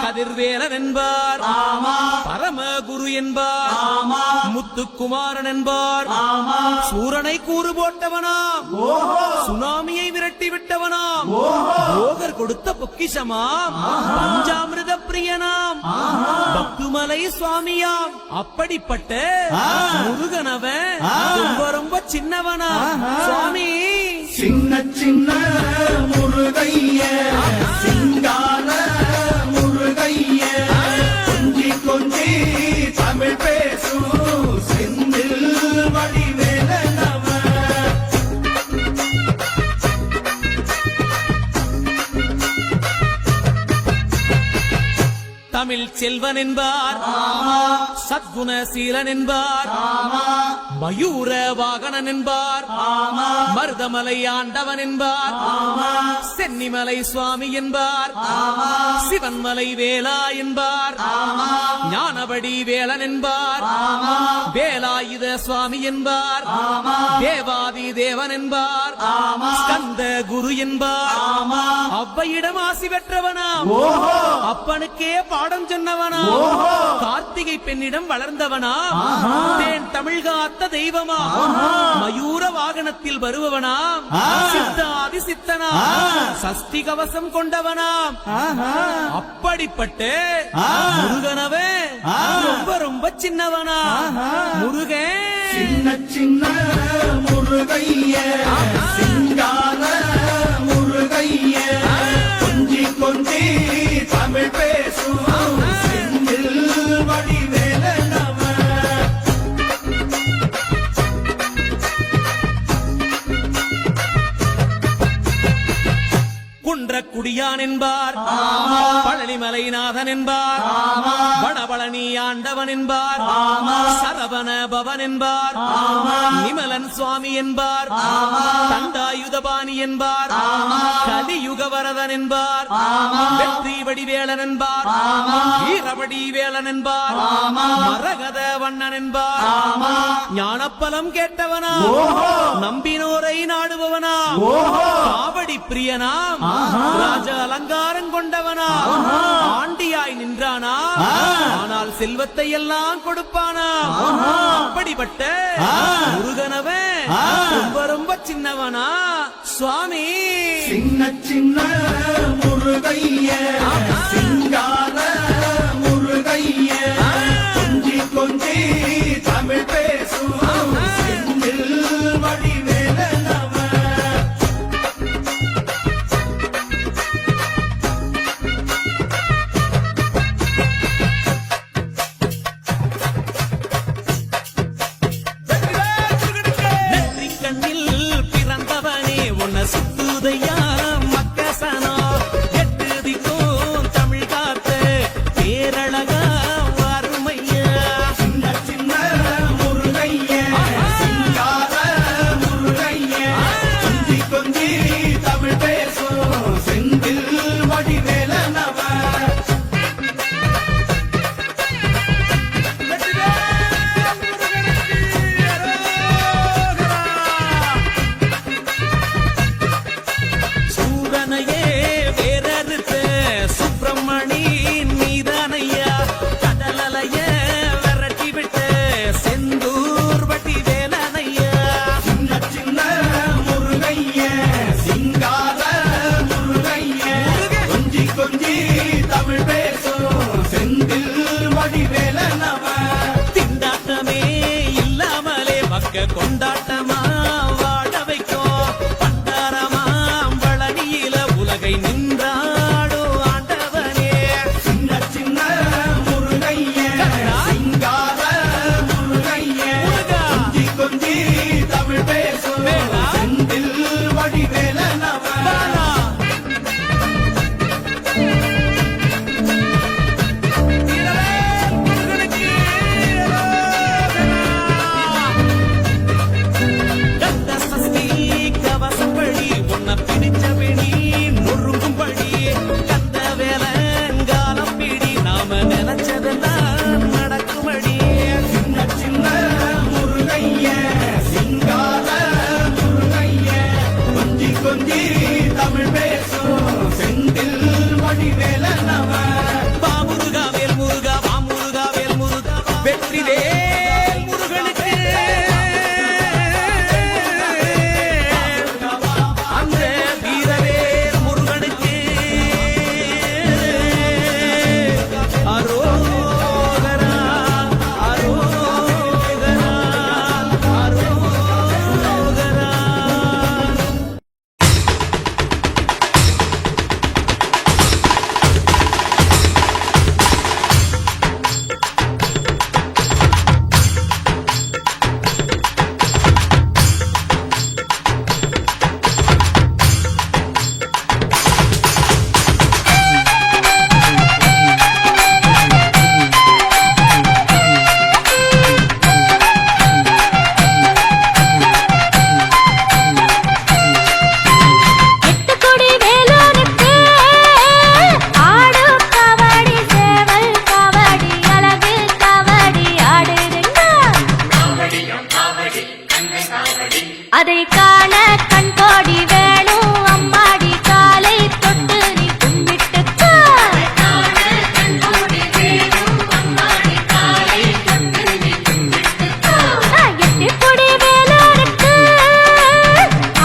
கதிர்வேலன் என்பார் பரமகுரு என்பார் முத்துக்குமாரன் என்பார் சூரனை கூறு போட்டவனாம் சுனாமியை விரட்டி விட்டவனாம் போகர் கொடுத்த பொக்கிஷமாம் பஞ்சாமிர்த பிரியனாம் பக்துமலை சுவாமியாம் அப்படிப்பட்ட முருகனவன் ரொம்ப ரொம்ப சின்னவனா சுவாமி சின்ன சின்ன முருகைய சிங்கார முருகைய கொஞ்சி கொஞ்சி தமிழ் பேசும் செந்தில் வடிவேலனவ தமிழ் செல்வன் என்பார் சத்குணசீலன் என்பார் மயூர வாகனன் என்பார் மருதமலை ஆண்டவன் என்பார் சென்னிமலை சுவாமி என்பார் சிவன்மலை வேலா என்பார் ஞானபடி வேலன் என்பார் வேலாயுத சுவாமி என்பார் தேவாதி தேவன் என்பார் ஸ்கந்த குரு என்பார் அவ்வையிடம் ஆசி பெற்றவனாம் அப்பனுக்கே பாடம் சொன்னவனா கார்த்திகை பெண்ணிடம் வளர்ந்தவனா தேன் தமிழ் காத்த தெய்வமா மயூர வாகனத்தில் வருபவனாம் சித்தாதி சித்தனா சஷ்டி கவசம் கொண்டவனாம் அப்படிப்பட்ட முருகனவே ரொம்ப ரொம்ப சின்னவனா முருகன் சின்ன சின்ன முருகைய சிங்கார முருகைய கொஞ்சி கொஞ்சி தமிழ் பேசும் செந்தில் வடிவேலனவ குன்றக்குடியான் என்பார் பழனிமலைநாதன் என்பார் வடபழனி ஆண்டவன் என்பார் சரவண பவன் என்பார் நிமலன் சுவாமி என்பார் தண்டாயுதபாணி என்பார் கலியுக வரதன் என்பார் வெற்றி வடிவேலன் என்பார் வீரபடி வேலன் என்பார் மரகத வண்ணன் என்பார் ஞானப்பலம் கேட்டவனா நம்பினோரை நாடுபவனா காவடி பிரியனாம் ராஜ அலங்காரம் கொண்டவனா ஆண்டியாய் நின்றானா ஆனால் செல்வத்தை எல்லாம் கொடுப்பானா அப்படிப்பட்ட முருகனவன் ரொம்ப ரொம்ப சின்னவனா சுவாமி சின்ன சின்ன முருகைய சிங்கார முருகைய கொஞ்சி கொஞ்சி தமிழ் பேசும் செந்தில் வடிவேலனவ நெற்றிக் கண்ணில் பிறந்தவனே உன்னை சுத்துதையா மக்கசனோ எட்டு திக்கும் தமிழ் காத்து கொண்டாட்டமா வாழ வைக்கும் பண்டாரமா பழனியில உலகை நின்றாடும் ஆண்டவனே சின்ன சின்ன முருகைய சிங்கார முருகைய கொஞ்சி கொஞ்சி தமிழ் பேசும் செந்தில் வடிவேல நவ கவசப்படி உன்னை பிடிச்சபடி நொறுங்கும்படி கந்த வேலங்காலம் பிடி நாம நினைச்சதெல்லாம் நடக்கும்படி சின்ன சின்ன முருகைய சிங்கார முருகைய கொஞ்சி கொஞ்சி தமிழ் பேசும் செந்தில் வடிவேல நவ பாமுருகா வேல் முருகா வாமுருகா வேல் முருகா வெற்றி வேல் முருகனுக்கு அந்த வீரவேல் முருகனுக்கு அரோகரா அரோகரா அரோகரா எட்டுக்குடி வேலூருக்கு ஆடும் கபடி சேவல் கபடி அழகு கபடி ஆடுதுங்க அதை காண கண்கோடி வேணும் அம்மாடி காலை தொட்டு நீ கும்பிட்டுக்கோ எட்டுக்குடி வேலூருக்கு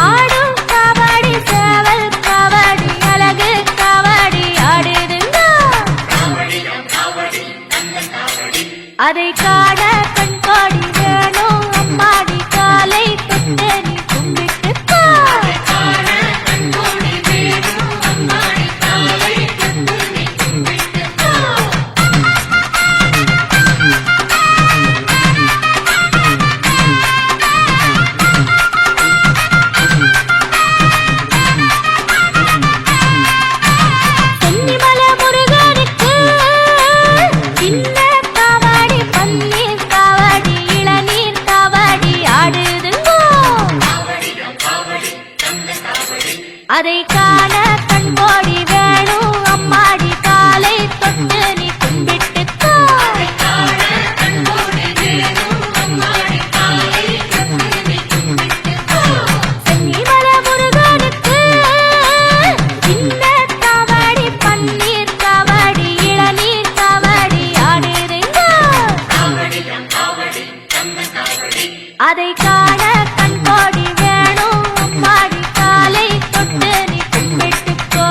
ஆடும் கபடி சேவல் கபடி அழகு கபடி ஆடுதுங்க அதை காண கண்கோடி வேணும் அம்மாடி காலை தொட்டு நீ கும்பிட்டுக்கோ சென்னிமல முருகனுக்கு சின்ன கபடி பன்னீர் கபடி இளநீர் கபடி ஆடுதுங்கோ அதை காண கண்கோடி வேணும் அம்மாடி காலை தொட்டு நீ கும்பிட்டுக்கோ சென்னிமல முருகனுக்கு சின்ன கபடி பன்னீர் கபடி இளநீர் கபடி ஆடுதுங்கோ அதை காண கண்கோடி வேணும் அம்மாடி காலை தொட்டு நீ கும்பிட்டுக்கோ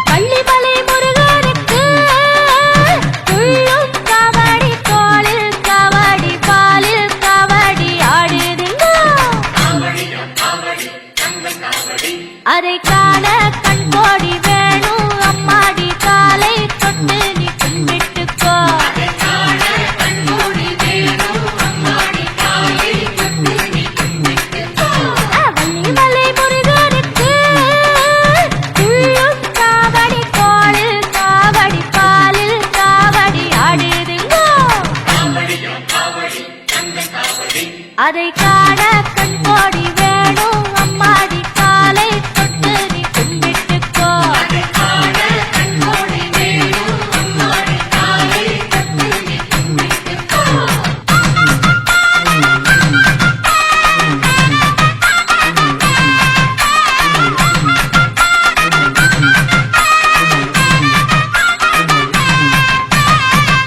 பள்ளிமலை முருகனுக்கு துள்ளும் கபடி தோளில் கபடி பாலில் கபடி ஆடுதுங்க அதை காண கண்கோடி வேணும் அம்மாடி காலை தொட்டு நீ கும்பிட்டுக்கோ வள்ளிமலை முருகனுக்கு துள்ளும் கபடி தோளில் கபடி பாலில் கபடி ஆடுதுங்க அதை காண கண்கோடி வேணும் அம்மாடி காலை தொட்டு நீ கும்பிட்டுக்கோ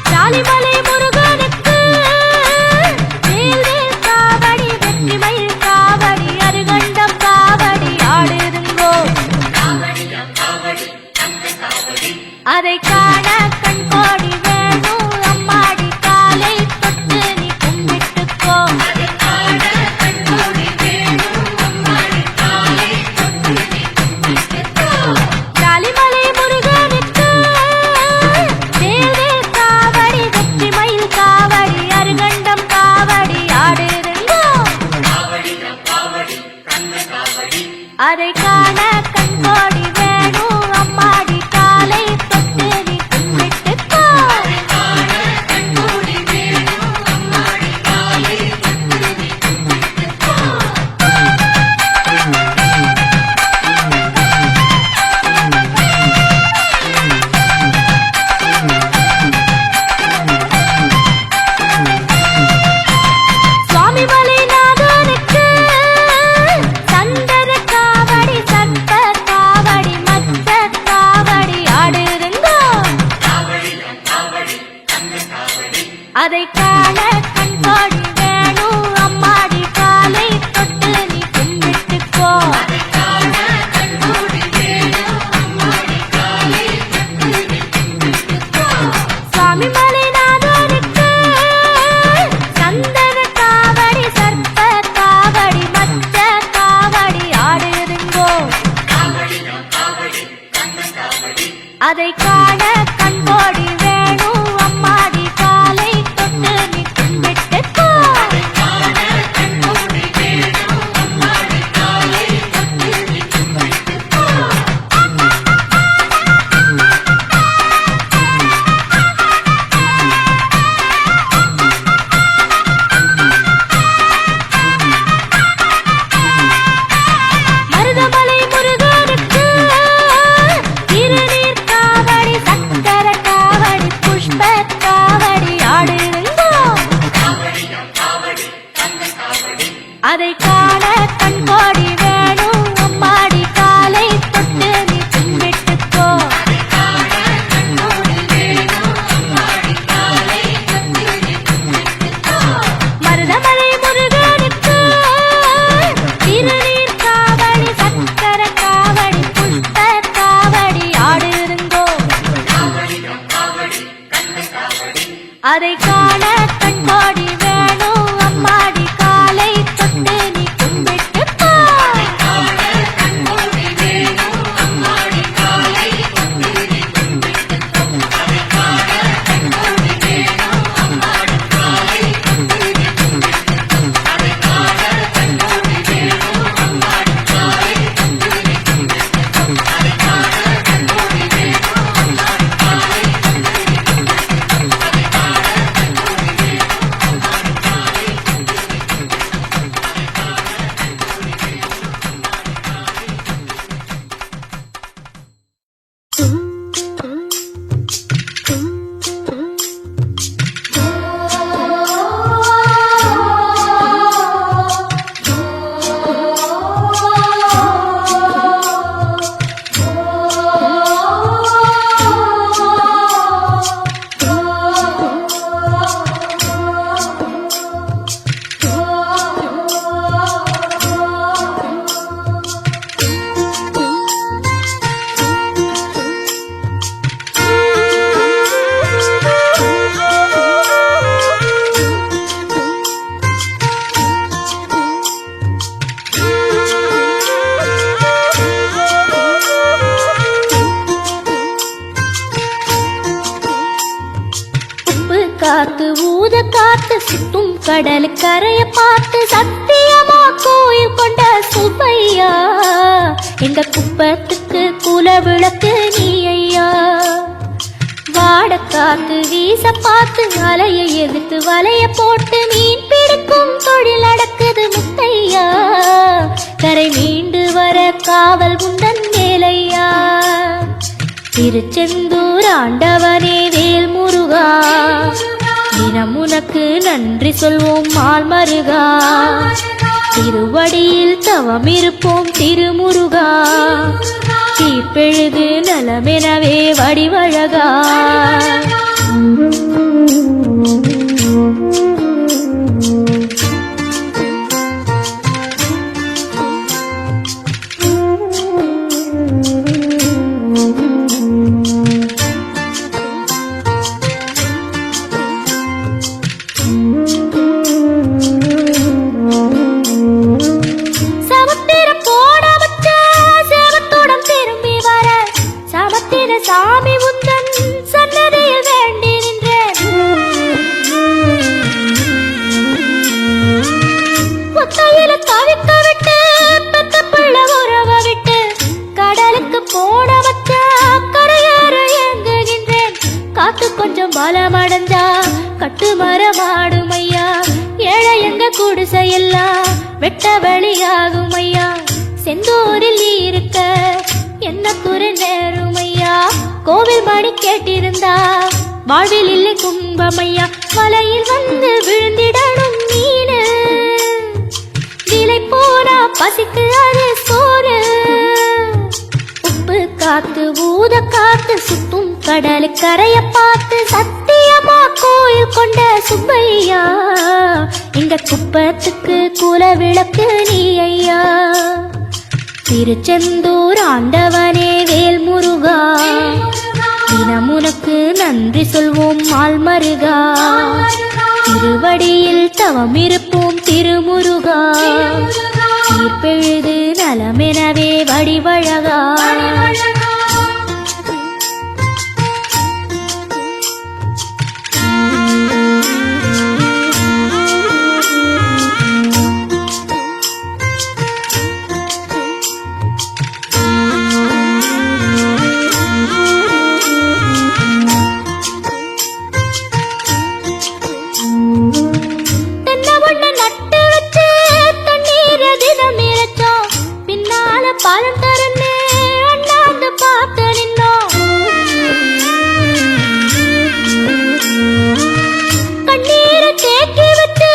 ஜாலிமலை முருகனுக்கு அதை காண கண்கோடி வேணும் அம்மாடி காலை தொட்டு நீ கும்பிட்டுக்கோ. சுவாமி மலைநாதனுக்கு சந்தர காவடி சத்த காவடி மச்ச காவடி ஆடுதுங்கோ. அதை காண கண்கோடி வேணும் அம்மாடி காலை தொட்டு நீ கும்பிட்டுக்கோ. சுவாமி மலைநாதனுக்கு சந்தன காவடி சர்ப்ப காவடி மச்ச காவடி ஆடுதுங்கோ. அதை காண கண்கோடி வேணும் அம்மாடி காலை தொட்டு நீ கும்பிட்டுக்கோ. மருதமலை முருகனுக்கு திருநீர் காவடி சக்கர காவடி புஷ்ப காவடி ஆடுதுங்கோ. அதை காண கண்கோடி வேணும் அம்மாடி காலை தொட்டு நீ கும்பிட்டுக்கோ. மருதமலை முருகனுக்கு திருநீர் காவடி சக்கர காவடி புஷ்ப காவடி ஆடுதுங்கோ. அதை காண கண்கோடி வேணும் அம்மாடி காலை தொட்டு நீ கும்பிட்டுக்கோ. காத்து ஊத காத்து சுத்தும் கடல் கரைய பார்த்து சத்தியமா கோயில் கொண்ட சுப்பையா. எங்க குப்பத்துக்கு குல விளக்கு நீ ஐயா. வாட காத்து வீச பார்த்து அலையை எதிர்த்து வலைய போட்டு மீன் பிடிக்கும் தொழில் நடக்குது முத்தையா. கரை மீண்டு வர காவல் குந்தன் வேலையா. திருச்செந்தூர் ஆண்டவனே வேல் முருகா, தினம் உனக்கு நன்றி சொல்வோம் மால் மருகா. திருவடியில் தவம் இருப்போம் திருமுருகா. தீப்பெழுது நலமெனவே வடிவழகா. சாமி உந்தன் சன்னதியில் வேண்டி நின்றேன். வளைஞ்சா கட்டு மரமாடும் ஐயா. ஏழை எங்க குடிசையெல்லாம் வெட்ட வெளியாகும் ஐயா. செந்தூரில் நீ இருக்க என்ன குறை நேரும் ஐயா. கோவில் மணி கேட்டிருந்தா வாழ்வில் இல்லை கும்பமையா. வலையில் வந்து விழுந்திடணும் மீனு, விலை போனா பசிக்கு அது சோறு. உப்பு காத்து ஊத காத்து சுத்தும் கடலு கரைய பார்த்து சத்தியமா கோயில் கொண்ட சுப்பையா. எங்க குப்பத்துக்கு குல விளக்கு நீ ஐயா. திருச்செந்தூர் ஆண்டவனே வேல் முருகா, தினம் உனக்கு நன்றி சொல்வோம் ஆள்மருகா. திருவடியில் தவம் இருப்போம் திருமுருகா. தீர்ப்பெழுது நலமெனவே வடிவழகா. பாலம் தரனே அண்ணாந்து பார்த்து நின்னோம். கண்ணீரை தேக்கி வச்சு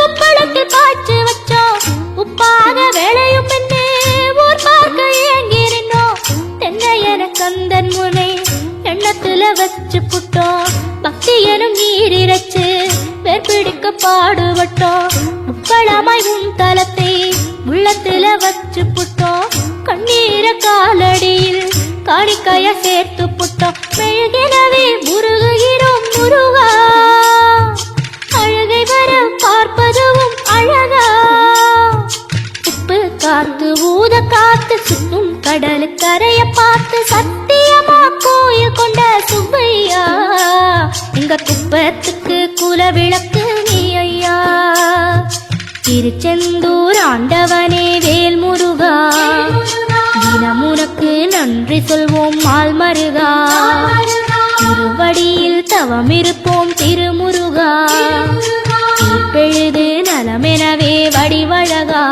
உப்பளத்தில் காய்ச்சி வச்சோம். உப்பாக வேலையும் பெண்ணே ஊர் பார்க்க ஏங்கி நின்னோம். தென்னை என கந்தன் முனை எண்ணத்துல வச்சு புட்டோம். பக்தி எனும் நீர் இறைச்சு வேர்பிடிக்க பாடுபட்டோம். முக்களமாய் உன் தலத்தை உள்ளத்துல வச்சு புட்டோம். கண்ணீர காலடியில் காணிக்கைய சேர்த்து புட்டோம். மெழுகினவே முருகுகிறோம் முருகா. அழுகை வர பார்ப்பதுவும் அழகா. உப்பு காத்து ஊத காத்து சுத்தும் கடலு கரைய பார்த்து சத்தியமா கோயில் கொண்ட சுப்பையா. எங்க குப்பத்துக்கு குல விளக்கு நீ ஐயா. திருச்செந்தூர் ஆண்டவனே வேல் முருகா, தினம் உனக்கு நன்றி சொல்வோம் ஆள்மருகா. திருவடியில் தவம் இருப்போம் திருமுருகா. தீர்ப்பெழுது நலமெனவே வடிவழகா.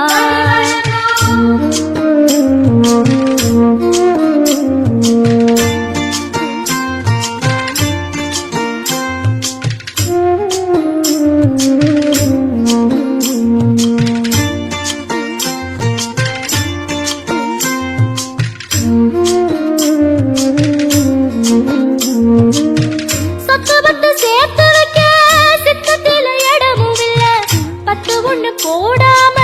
போடாம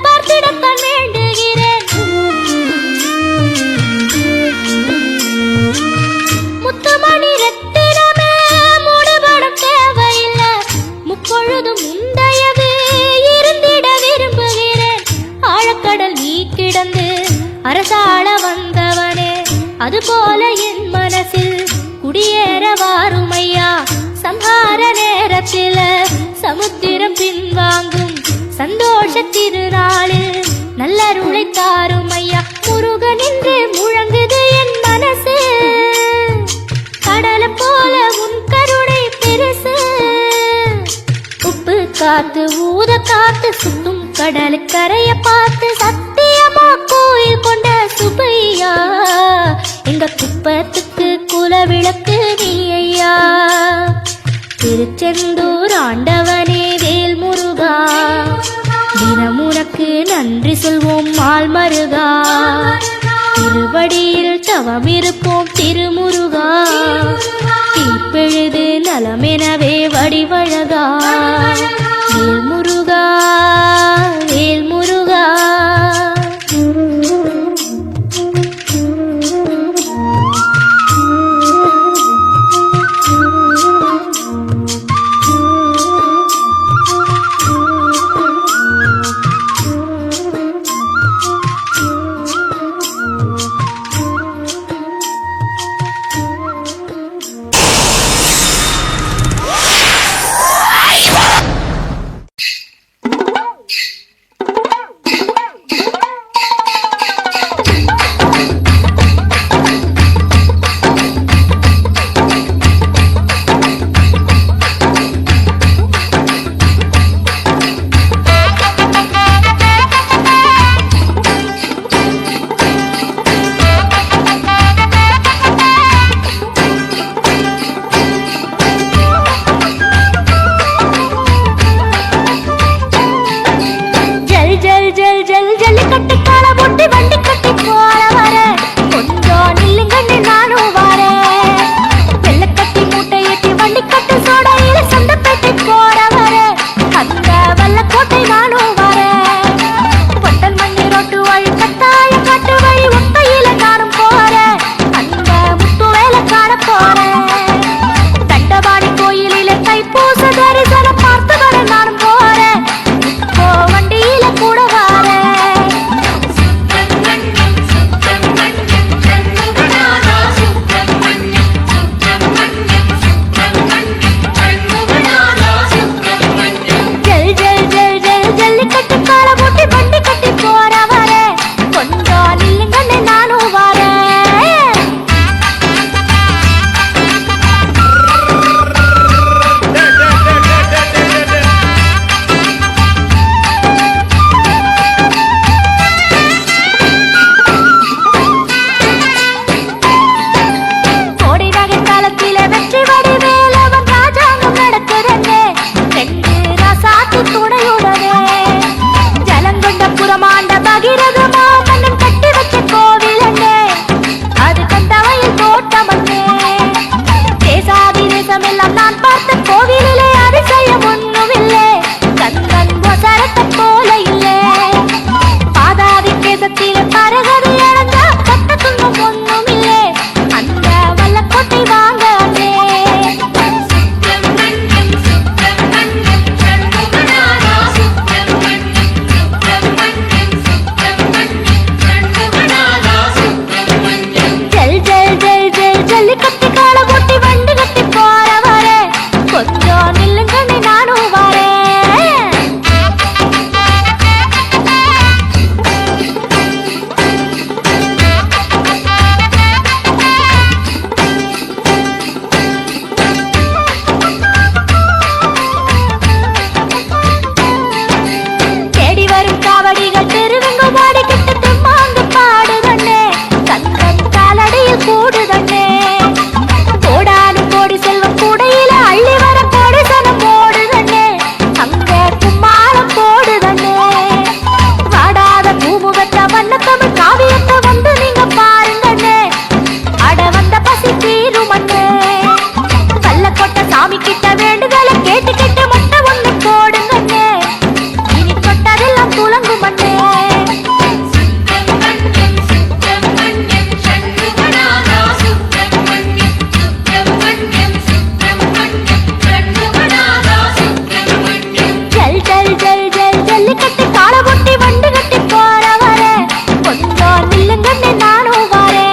பார்த்திடத்தான் வேண்டுகிறேன். முத்துமணி ரத்தினமே மூடுபடம் தேவையில்லை. முப்பொழுதும் முந்தையது இருந்திட விரும்புகிறேன். ஆழக்கடல் நீ கிடந்து அரசாள வந்தவனே, அதுபோல என் மனசில் குடியேற வாருமையா. சம்ஹார நேரத்தில சமுத்திரம் பின்வாங்கும் சந்தோஷ திருநாளில் நல்லருளை தாரும் ஐயா. முருகன் என்று முழங்குது என் மனசு, கடல போல உன் கருணை பெருசு. உப்பு காத்து ஊத காத்து சுத்தும் கடலு கரைய பார்த்து சத்தியமா கோயில் கொண்ட சுப்பையா. எங்க குப்பத்துக்கு குல விளக்கு நீ ஐயா. திருச்செந்தூர் ஆண்டவனே வேல் முருகா, தினம் உனக்கு நன்றி சொல்வோம் ஆள்மருகா. திருவடியில் தவம் இருப்போம் திருமுருகா. தீர்ப்பெழுது நலமெனவே வடிவழகா. வேல் முருகா வேல் முருகா. நில்லுங்கண்ணே நானும் வரேன். தேடி வரும் காவடிகள் தெருவெங்கும் ஓடிக்கிட்டு தெம்மாங்கு பாடுதண்ணே, கந்தன் காலடியில் கூடுதண்ணே. கோடானு கோடி செல்வம் கூடையில அள்ளி வர கோடி சனம் போடுதண்ணே, அங்க கும்மாளம் போடுதண்ணே. வாடாத பூமுகத்த வண்ணத்தமிழ் காவியத்தை வந்து நீங்க பாருங்கண்ணே, அட வந்த பசி தீருமண்ணே. கள்ளக்கொட்ட சாமி கிட்ட வேண்டுதலை கேட்டுக்கிட்டு மொட்டை ஒண்ணு போடுங்கண்ணே, இனி தொட்டதெல்லாம் துலங்குமண்ணே. சுப்பிரமணியம் சுப்பிரமணியம் சண்முகநாதா சுப்பிரமணியம் சுப்பிரமணியம் சுப்பிரமணியம் சண்முகநாதா சுப்பிரமணியம். ஜல் ஜல் ஜல் ஜல் ஜல்லிக்கட்டு கால பொட்டி வண்டு கட்டி போற வர கொஞ்சம் நில்லுங்கண்ணே நானும் வரேன்.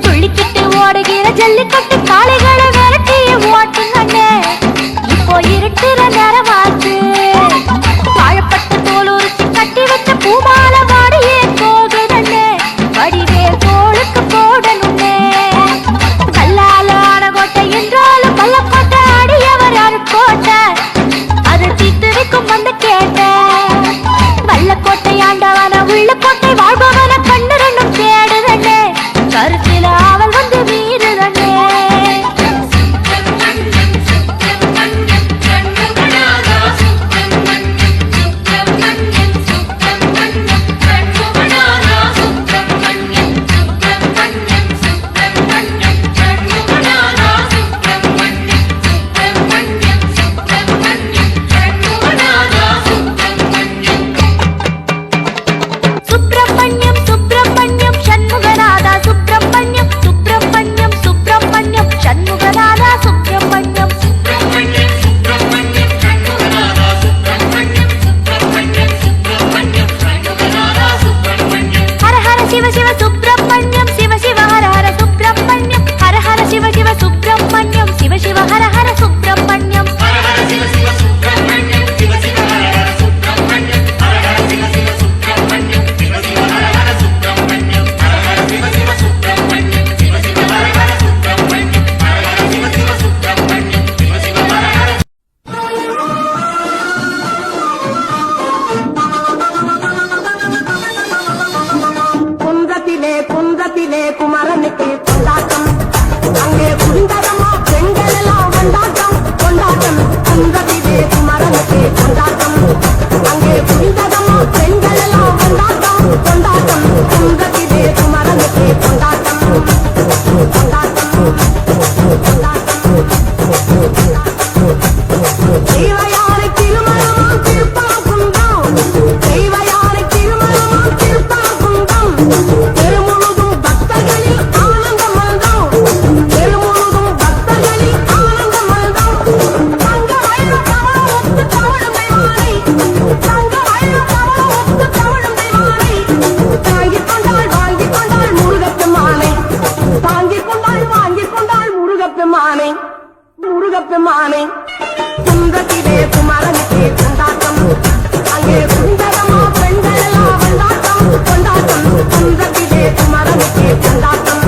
துள்ளிக்கிட்டு ஓடுகிற ஜல்லிக்கட்டு காளைகளை விரட்டி ஓட்டுங்கண்ணே, இப்போ இருட்டுற நேரமாச்சு. வாழைப்பட்டு தோல் உரிச்சு கட்டி வச்ச பூமால வாடியே போகுதண்ணே, வடிவேல் தோளுக்கு போடணும்னே. கல்லால ஆன கோட்டை என்றாலும் பள்ளக்கோட்டை அடியவர் அருக்கோட்டை, அது தீர்த்து வைக்கும் வந்து கேட்டேன். வல்லக்கோட்டை ஆண்டவன உள்ளக்கோட்டை வாழ்பவன கண்ணு ரெண்டும் தேடுதண்ணே, கருத்தில அவள் வந்து மீறுதண்ணே. சுப்பிரமணியம் சுப்பிரமணியம் சண்முகநாதா சுப்பிரமணியம் சுப்பிரமணியம் சுப்பிரமணியம் சண்முகநாதா சுப்பிரமணியம் சுப்பிரமணியம் சுப்பிரமணியம் சண்முகநாதா சுப்பிரமணியம் சுப்பிரமணியம் சுப்பிரமணியம் சண்முகநாதா சுப்பிரமணியம். சுப்பிரமணியம் சுப்பிரமணியம் சண்முகநாதா சுப்பிரமணியம் சுப்பிரமணியம் சுப்பிரமணியம் சண்முகநாதா சுப்பிரமணியம். சுப்பிரமணியம் சுப்பிரமணியம் சண்முகநாதா சுப்பிரமணியம் சுப்பிரமணியம் சுப்பிரமணியம் சண்முகநாதா சுப்பிரமணியம். ஹர ஹர சிவ சிவ சுப்பிரமணியம் சிவ சிவ ஹர ஹர சுப்பிரமணியம் ஹர ஹர சிவ சிவ சுப்பிரமணியம் சிவ சிவ ஹர ஹர சுப்பிரமணியம். ஹர ஹர சிவ சிவ சுப்பிரமணியம் சிவ சிவ ஹர ஹர சுப்பிரமணியம் ஹர ஹர சிவ சிவ சுப்பிரமணியம் சிவ சிவ ஹர ஹர சுப்பிரமணியம் ஹர ஹர சிவ சிவ சுப்பிரமணியம் சிவ சிவ ஹர ஹர சுப்பிரமணியம் ஹர ஹர சிவ சிவ சுப்பிரமணியம் சிவ சிவ ஹர ஹர. குன்றத்திலே குன்றத்திலே குமரனுக்கு கொண்டாட்டம், அங்கே குந்தரமா பெண்கள் எல்லாம் கொண்டாட்டம் கொண்டாட்டம். குன்றத்திலே குமரனுக்கு கொண்டாட்டம், அங்கே குந்தரமா பெண்கள் எல்லாம் கொண்டாட்டம் கொண்டாட்டம். குன்றத்திலே குமரனுக்கு கொண்டாட்டம் கொண்டாட்டம் கொண்டாட்டம். தெய்வயானை திருமணமாம் திருப்பாகுன்றம், தெய்வயானை திருமணமாம் திருப்பாகுன்றம். தெருமுழுதும் பக்தர்களில் ஆனந்த மல்தம், தெருமுழுதும் பக்தர்களில் ஆனந்த மல்தம். தங்க வயல கவளம் ஒத்து தவழும் தெய்வானை, தங்க வயல கவளம் ஒத்து தவழும் தெய்வானை. தாங்கிக் கொண்டாள் வாங்கிக் கொண்டாள் முருகப்பெருமானை, தாங்கிக் கொண்டாள் வாங்கிக் கொண்டாள் முருகப்பெருமானை முருகப்பெருமானை. குன்றத்திலே குமரனுக்கு கொண்டாட்டம், அங்கே குந்தரமா பெண்கள் எல்லாம் கொண்டாட்டம் கொண்டாட்டம். குன்றத்திலே குமரனுக்கு கொண்டாட்டம்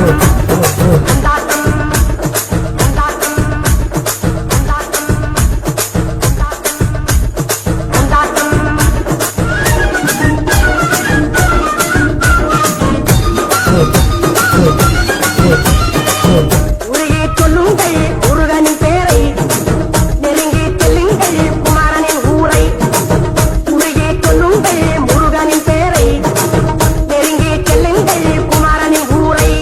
கொண்டாட்டம் கொண்டாட்டம் கொண்டாட்டம் கொண்டாட்டம். உருகி சொல்லுங்கள் முருகனின் பேரை, நெருங்கி செல்லுங்கள் குமரனின் ஊரை. உருகி சொல்லுங்கள் முருகனின் பேரை, நெருங்கி செல்லுங்கள் குமரனின் ஊரை.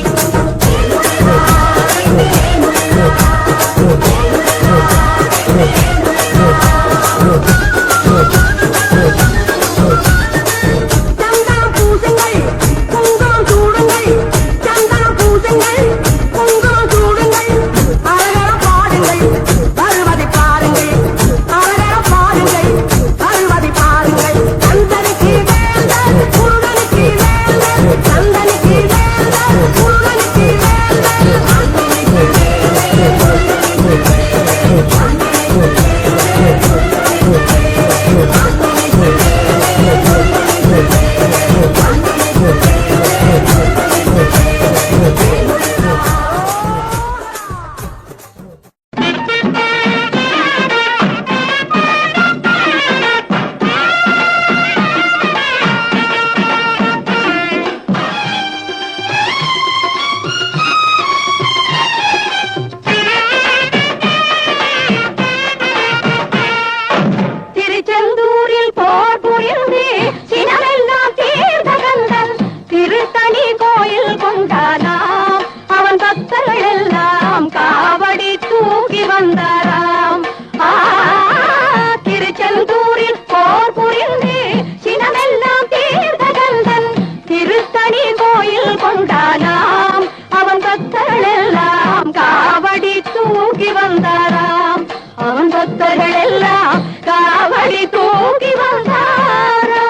பக்தர்கள் எல்லாம் காவடி தூக்கி வந்தாரோ.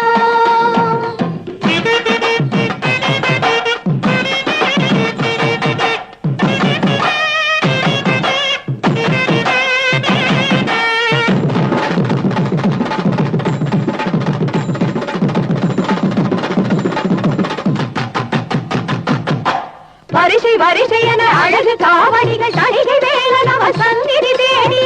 வரிசை வரிசை என அழகு காவடிகள் தணிகை வேலன் அவர் சந்நிதி தேடி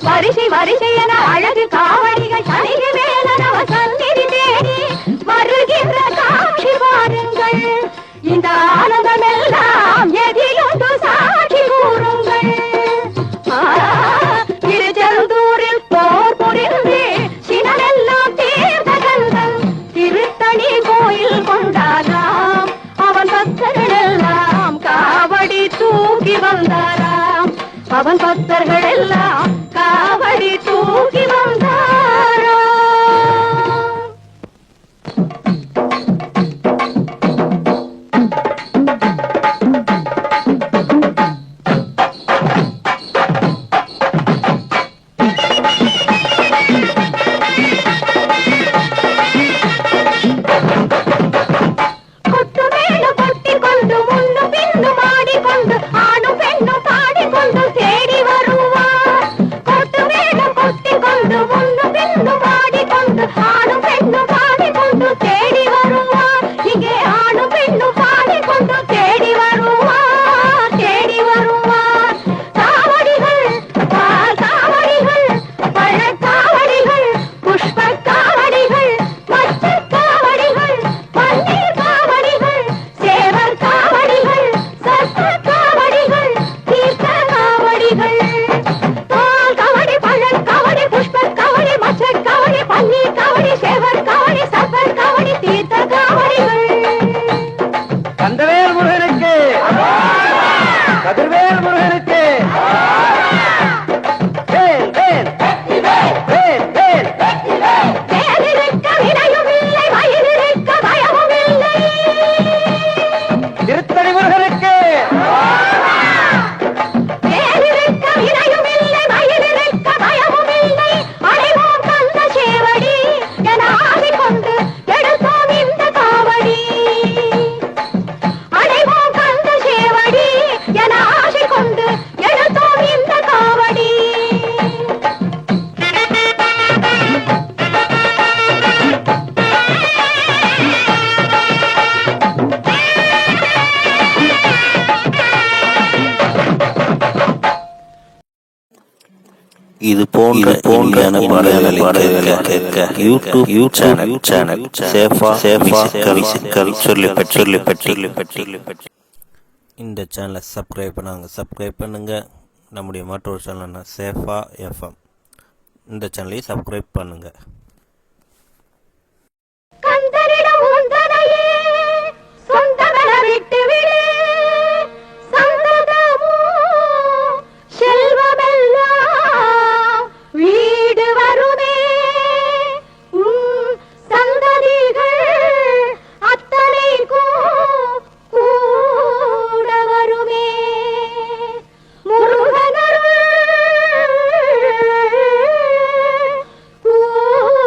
வரிசை வரிசை என அழகு காவடிகள் தணிகை வேலன் அவர் சந்நிதி தேடி வருகின்ற காட்சி பாருங்கள். இந்த ஆனந்தம் எல்லாம் எதிலுண்டு சாட்சி கூறுங்கள். திருச்செந்தூரில் போர் புரிந்து சினமெல்லாம் தீர்த்த கந்தன் திருத்தணி கோயில் கொண்டாராம். அவன் பக்தர்கள் எல்லாம் காவடி தூக்கி வந்தாராம். அவன் பக்தர்கள் எல்லாம் காவடி தூக்கி வந்தாராம். கொட்டு மேளம் கொட்டிக்கொண்டு முன்னு பின்னு மாடிக்கொண்டு ஆணும் பெண்ணும் பாடிக்கொண்டு தேடி வருவார். கொட்டு மேளம் கொட்டிக்கொண்டு முன்னு பின்னு மாடிக்கொண்டு ஆணும் பெண்ணும் பாடிக்கொண்டு தேடி வருவார். இங்கே ஆணும் பெண்ணும் பாடிக்கொண்டு தேடி வருவார், தேடி வருவார். காவடிகள், பால் காவடிகள், பழக்காவடிகள், புஷ்ப காவடிகள், மச்ச காவடிகள், பன்னீர் காவடிகள், சேவர் காவடிகள், சர்ப்ப காவடிகள், தீர்த்த காவடிகள். பால் காவடி, பழக்காவடி, புஷ்ப காவடி, மச்ச காவடி, பன்னீர் காவடி, சேவர் காவடி, சர்ப்ப காவடி, தீர்த்த காவடிகள். கந்தவேல் முருகனுக்கு, கதிர்வேல் முருகனுக்கு, வேல் வேல் வேல் வேல். வேலிருக்க வினையும் இல்லை, மயிலிருக்க பயமும் இல்லை. திருத்தணி முருகனுக்கு, வேலிருக்க வினையும் இல்லை, மயிலிருக்க பயமும் இல்லை. அடைவோம் கந்த சேவடி என ஆடிக்கொண்டு எடுத்தோம் இந்த காவடி. அடைவோம் கந்த சேவடி என ஆசைக்கொண்டு எடுத்தோம் இந்த காவடி. இது போன்ற பாடல்களை கேட்க யூடியூப் சேனல் சேஃபா மியூசிக்கல் சொல்லிப்பட்டி. இந்த சேனலை சப்ஸ்கிரைப் பண்ணுங்க. நம்முடைய மற்றொரு சேனல்னா சேஃபா எஃப்எம். இந்த சேனலையும் சப்ஸ்கிரைப் பண்ணுங்க. கந்தரிடம் உந்தனையே சொந்தமென விட்டுவிடு. சந்ததமோ செல்வமெல்லாம் வீடு வருமே. சந்ததிகள் அத்தனைக்கும் கூட வருமே. முருகனருள் கூட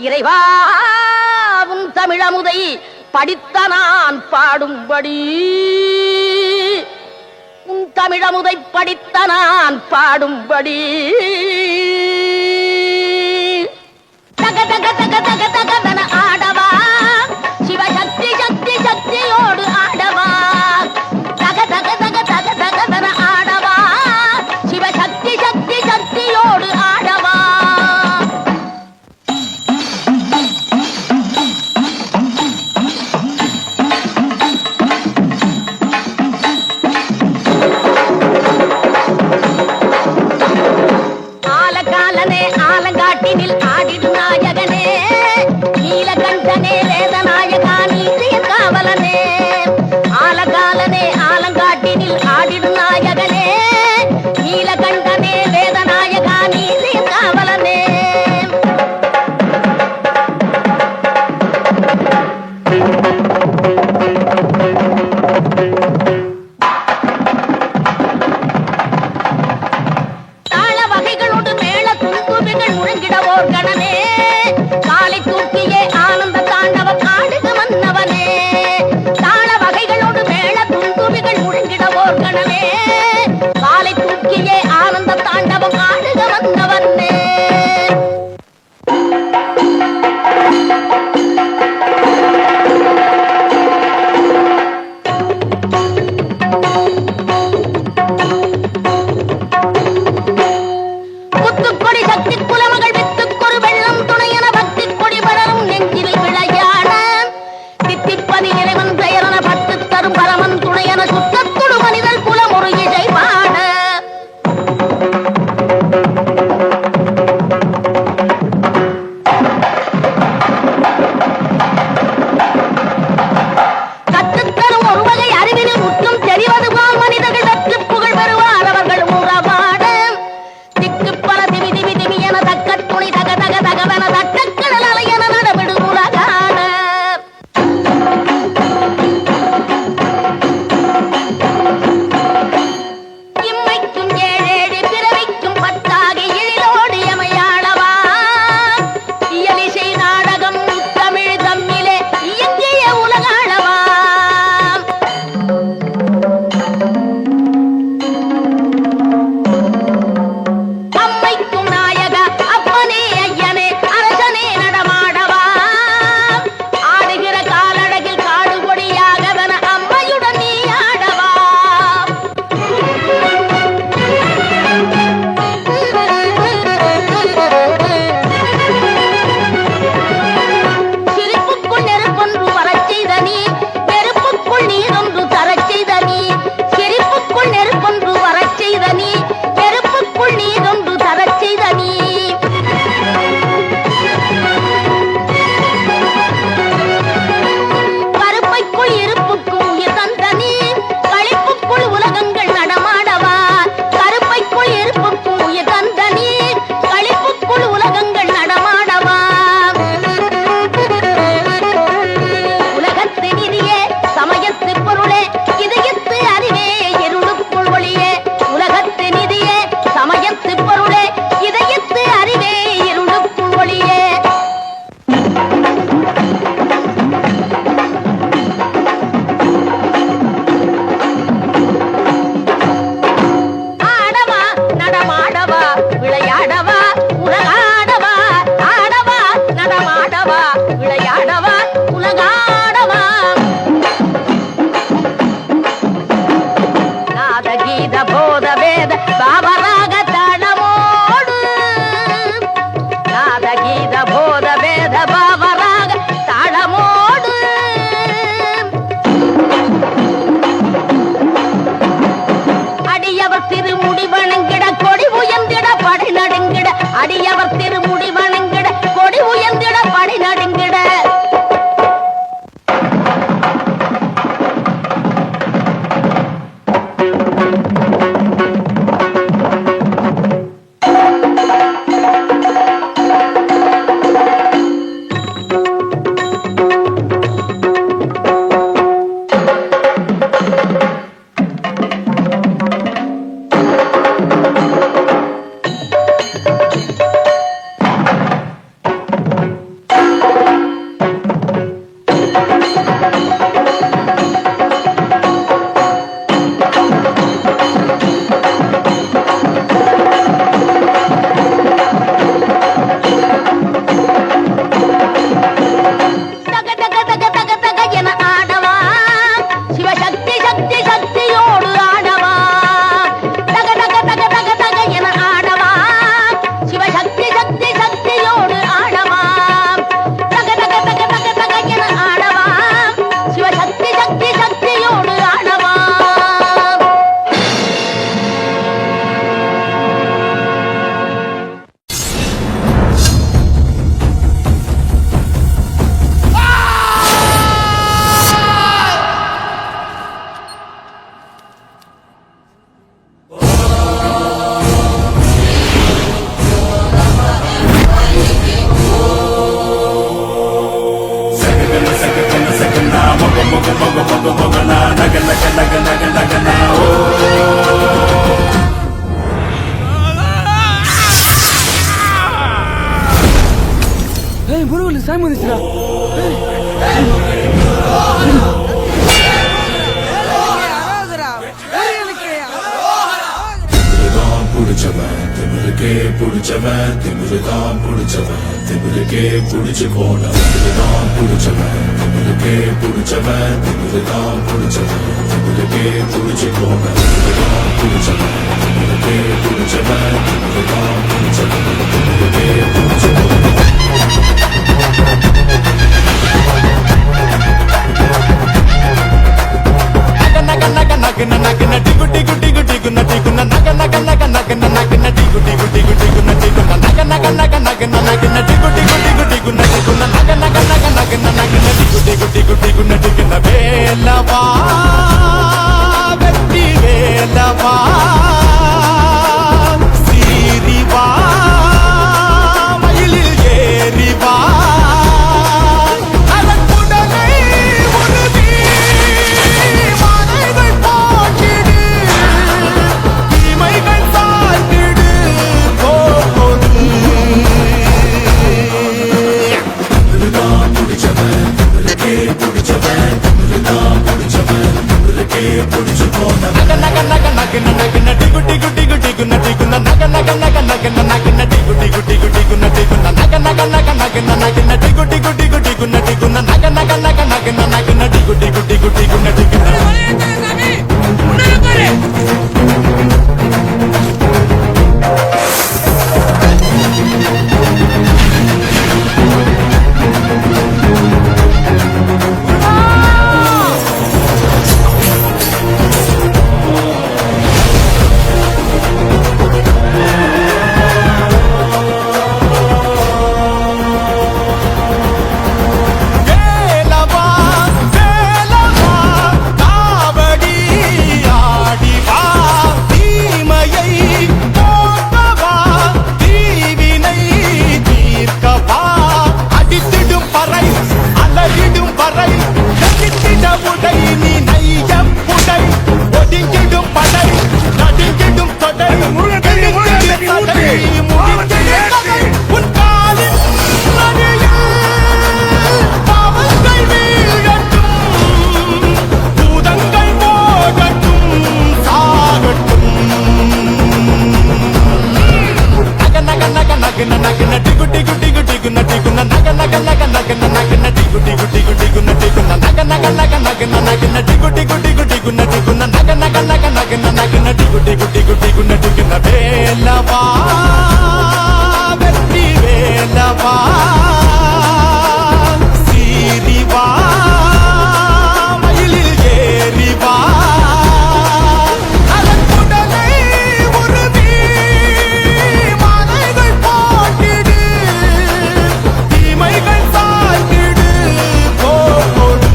இறைவாவும் தமிழமுதை படித்த நான் பாடும்படி உன் தமிழமுதை படித்த நான் பாடும்படி தக தக தக தக தகதன ஆடவா சிவசக்தி சக்தி சக்தியோடு ஆடவா தக தக தக தக தகதன ஆடவா சிவசக்தி சக்தி சக்தியோடு ஆடவா ஆலகாலனே ஆலங்காட்டினில் ஆடிடும் நாயகனே நீலகண்டனே வேதநாயகா நீதிய காவலனே ஆலகாலனே ஆலங்காட்டினில் ஆடிடும் நாயகனே நீலகண்டனே வேதநாயகா நீதிய காவலனே தாள வகைகளோடு மேள துந்துபிகள் முழங்கிடவோர் கணமே காலை தூக்கியே ஆனந்த தாண்டவம் ஆடுக மன்னவனே தாள வகைகளோடு மேள துந்துபிகள் முழங்கிடவோர் கணமே காலை தூக்கியே ஆனந்த தாண்டவம் ஆடுக மன்னவனே முத்துக்கொடி சக்தி குலமகள் வித்துக்கொரு வெள்ளம் துணையன பக்தி கொடி படரும் நெஞ்சில் விளையாட தித்திப்பதி இறைவன் பெயரன பத்து தரும் பரமன் துணையன சுத்தத்துடு மனிதல் குலம் ஒரு இசை பாட கற்றுத்தரும் ஒரு வகை அறிவினில் முற்றும் தெரிவது போல் மனிதர்கள் வெற்றி புகழ் பெறுவார் அவர்கள் உறவாட திக்கு பல திவி திவி திவி என தக்க துணி தக தக தகவன தட்டக்கடல் அலையன நடவிடு உலகாட இம்மைக்கும் ஏழேழு பிறவிக்கும் பத்தாகி எழிலோடு எமையாளவா இயலிசை நாடகம் தமிழ் தம்மிலே இயங்கிய உலகாளவா அம்மைக்கும் நாயக அப்பனே ஐயனே அரசனே நடமாடவா ஆடுகிற காலழகில் காடு கொடியாகவன அம்மையுடன் நீ ஆடவா சிரிப்புக்குள் நெருப்பொன்று வரச் செய்த நீ நெருப்புக்குள் நீரொன்று தரச் செய்த நீ சிரிப்புக்குள் நெருப்பொன்று வரச் செய்த நீ நெருப்புக்குள் நீரொன்று தரச் செய்த நீ கருப்பைக்குள் இருப்புக்கும் உயிர் தந்த நீ களிப்புக்குள் உலகங்கள் நடமாடவா கருப்பைக்குள் இருப்புக்கும் உயிர் தந்த நீ களிப்புக்குள் உலகங்கள் நடமாடவா உலகத்து நிதியே சமயத்து பொருளே இதயத்து அறிவே இருளுக்குள் ஒளியே உலகத்து நிதியே சமயத்து பொருளே இதயத்து அறிவே இருளுக்குள் ஒளியே ஆடவா நடமாடவா விளையாடவா உலகாடவா ஆடவா நடமாடவா விளையாடவா உலகாடவா நாத கீத போத வேத பாவராக தாளமோடு நாத கீத போத வேத பாவராக தாளமோடு அடியவர் திருமுடி வணங்கிட கொடி உயர்ந்திட படை நடுங்கிட அடியவர் திருமுடி வணங்கிட கொடி உயர்ந்திட படை நடுங்கிட சாமி வந்துச்சுடா. திமிருக்கே புடிச்சவன் திமிருதான் புடிச்சவன் திமிருக்கே புடிச்சு போனவன் புடிச்சவன் திமிருக்கே புடிச்சவன் திமிருதான் புடிச்சவன் திமிருக்கே புடிச்சு போனவன் புடிச்சவன் திமிருக்கே புடிச்சவன் திமிருதான் புடிச்சவன் திமிருக்கே புடிச்சு போனவன் வேலவா வெற்றி வேலவா சீரிவா மயிலில் ஏறிவா அதற்குடனே உறுதி மனைகள் போட்டிடு தீமைகள் சாய்த்திடு போது புடிச்சவன் புடிச்சவன் புடிச்சு போன நக நக நக நக நக நடி குட்டி குட்டி குட்டி குட்டி குன்ன நக நக நக நக நக நடி குட்டி குட்டி குட்டி குட்டி குன்ன நக நக நக நக நக நடி குட்டி குட்டி குட்டி குட்டி குன்ன நக நக நக நக நக நடி குட்டி குட்டி குட்டி குட்டி குன்ன வேலவா வெற்றி வேலவா சீரிவா மயிலில் ஏறிவா அதற்குடனே உறுதி மனைகள் போட்டிடு தீமைகள் சாய்த்திடு போடு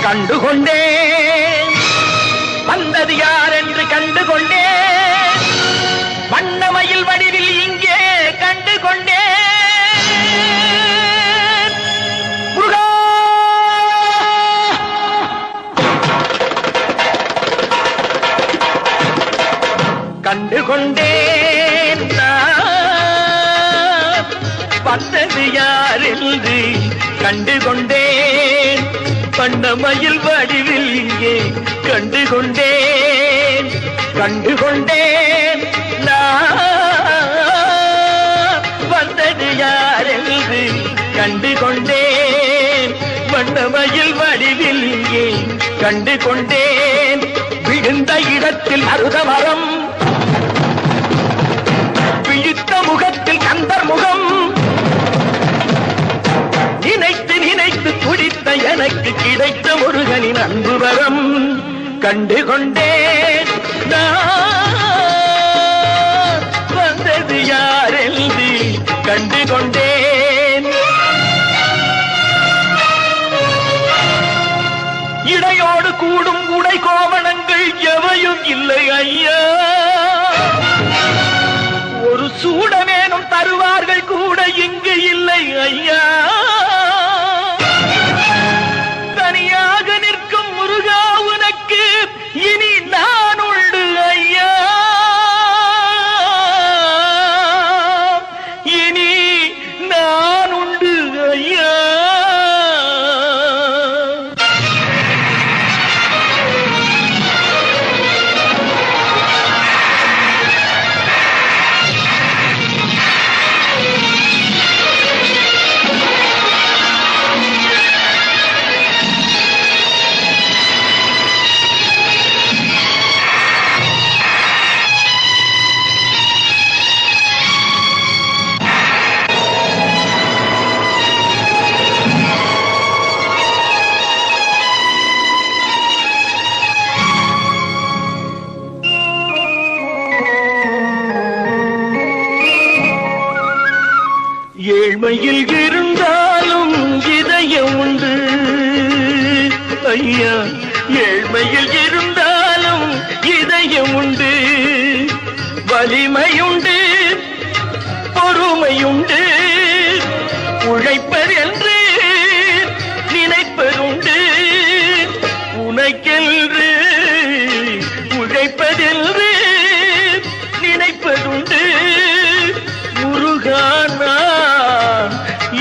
கண்டுகொண்டே வந்தது யார் என்று கண்டுகொண்டே வண்ணமயில் வடிவில் இங்கே கண்டுகொண்டே கண்டு கொண்டேன் வண்ணமயில் வடிவில் இங்கே கண்டு கொண்டேன் கண்டு கொண்டேன் நான் வந்தது யார் என்று கண்டு கொண்டேன் வண்ணமயில் வடிவில் இங்கே கண்டு கொண்டேன் விழுந்த இடத்தில் அருகமரம் விழித்த முகத்தில் கந்தர் முகம் நினைத்து நினைத்து துடித்த எனக்கு கிடைத்த முருகனின் அன்பு வரம் கண்டு கொண்டேன் நான் வந்தது யார் என்று கண்டு கொண்டேன் இடையோடு கூடும் உடை கோவணங்கள் எவையும் இல்லை ஐயா ஒரு சூடமேனும் தருவார்கள் கூட இங்கு இல்லை ஐயா தனியாக நிற்கும் முருகா உனக்கு இனி நான் உண்டு ஐயா இனி நான் உண்டு ஐயா ஏழ்மையில் இருந்தாலும் இதயம் உண்டு ஐயா ஏழ்மையில் இருந்தாலும் இதயம் உண்டு வலிமையுண்டு பொறுமையுண்டு உழைப்பதென்று நினைப்பதுண்டு உனக்கென்று உழைப்பதென்று நினைப்பதுண்டு முருகானா